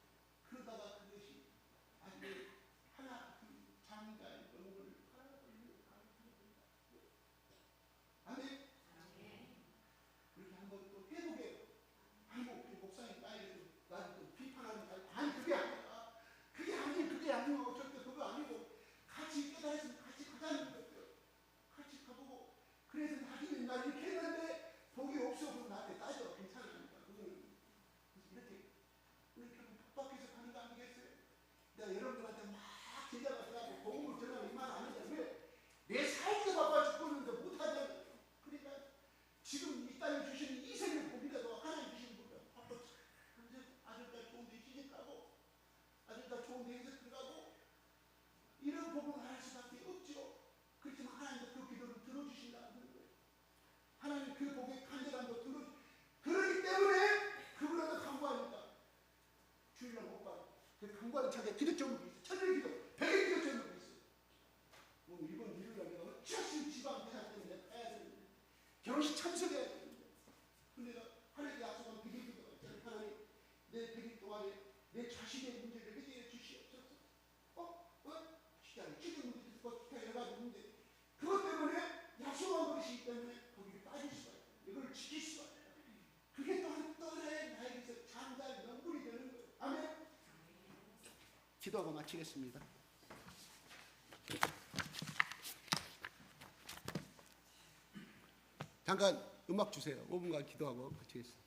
그러다가 그것이 아니 하나 그 장자의 명분을 팔아버리는 아멘. 그렇게 한번 또 해보게요. 그 목사님 나이에도 나를 또 비판하는 거 아니 그게 아니야. 그게 아니고 절대 그거 아니고 같이 깨달았으면 같이 가자는 거예요. 같이 가보고 그래서 나중에 나 이렇게 했는데 복이 없어 그럼 나한테 따져 괜찮으니까 그거는 이렇게 복박해서 가는 거 아니겠어요? 내가 여러분들한테 막 제자가 돼가지고 복음을 전하는 이만 아니냐. 왜? 내 삶이 바빠 죽었는데 못하잖아요. 그러니까 지금 이 땅에 주시는 이 생의 복이라도 하나님 주시는 복이라도 바빠 아들딸 좋은 데 시집가고 아들딸 좋은 데 해서 들어가고 이런 복을 말할 수밖에 없죠. 그렇지만 하나님도 그 기도를 들어주신다는 거예요. 하나님 그 복의 간절함도 들어주시고 그러기 때문에 그보다도 강구하니까 주일날 못 가요. 그 강구하는 자기가 기도 제목이 있어요. 천일 기도, 100일 기도 제목이 있어요. 뭐 이번 일요일날 내가 어찌하시 지방 대상 때문에 가야 되는데 결혼식 참석해야 되는데 근데 내가 하나님께 약속한 100일 기도가 있잖아요. 하나님 내 100일 동안에 내 자신의 문제를 해결해 주시옵소서. 시장에 찌든 문제도 있고 여러 가지 문제 그것 때문에 약속한 것이기 때문에 거기를 빠질 수가 있어요. 이걸 지킬 수가 있어요. 그게 또 하나의 나에게서 장자의 명분이 되는 거예요. 아멘. 기도하고 마치겠습니다. 잠깐 음악 주세요. 5분간 기도하고 마치겠습니다.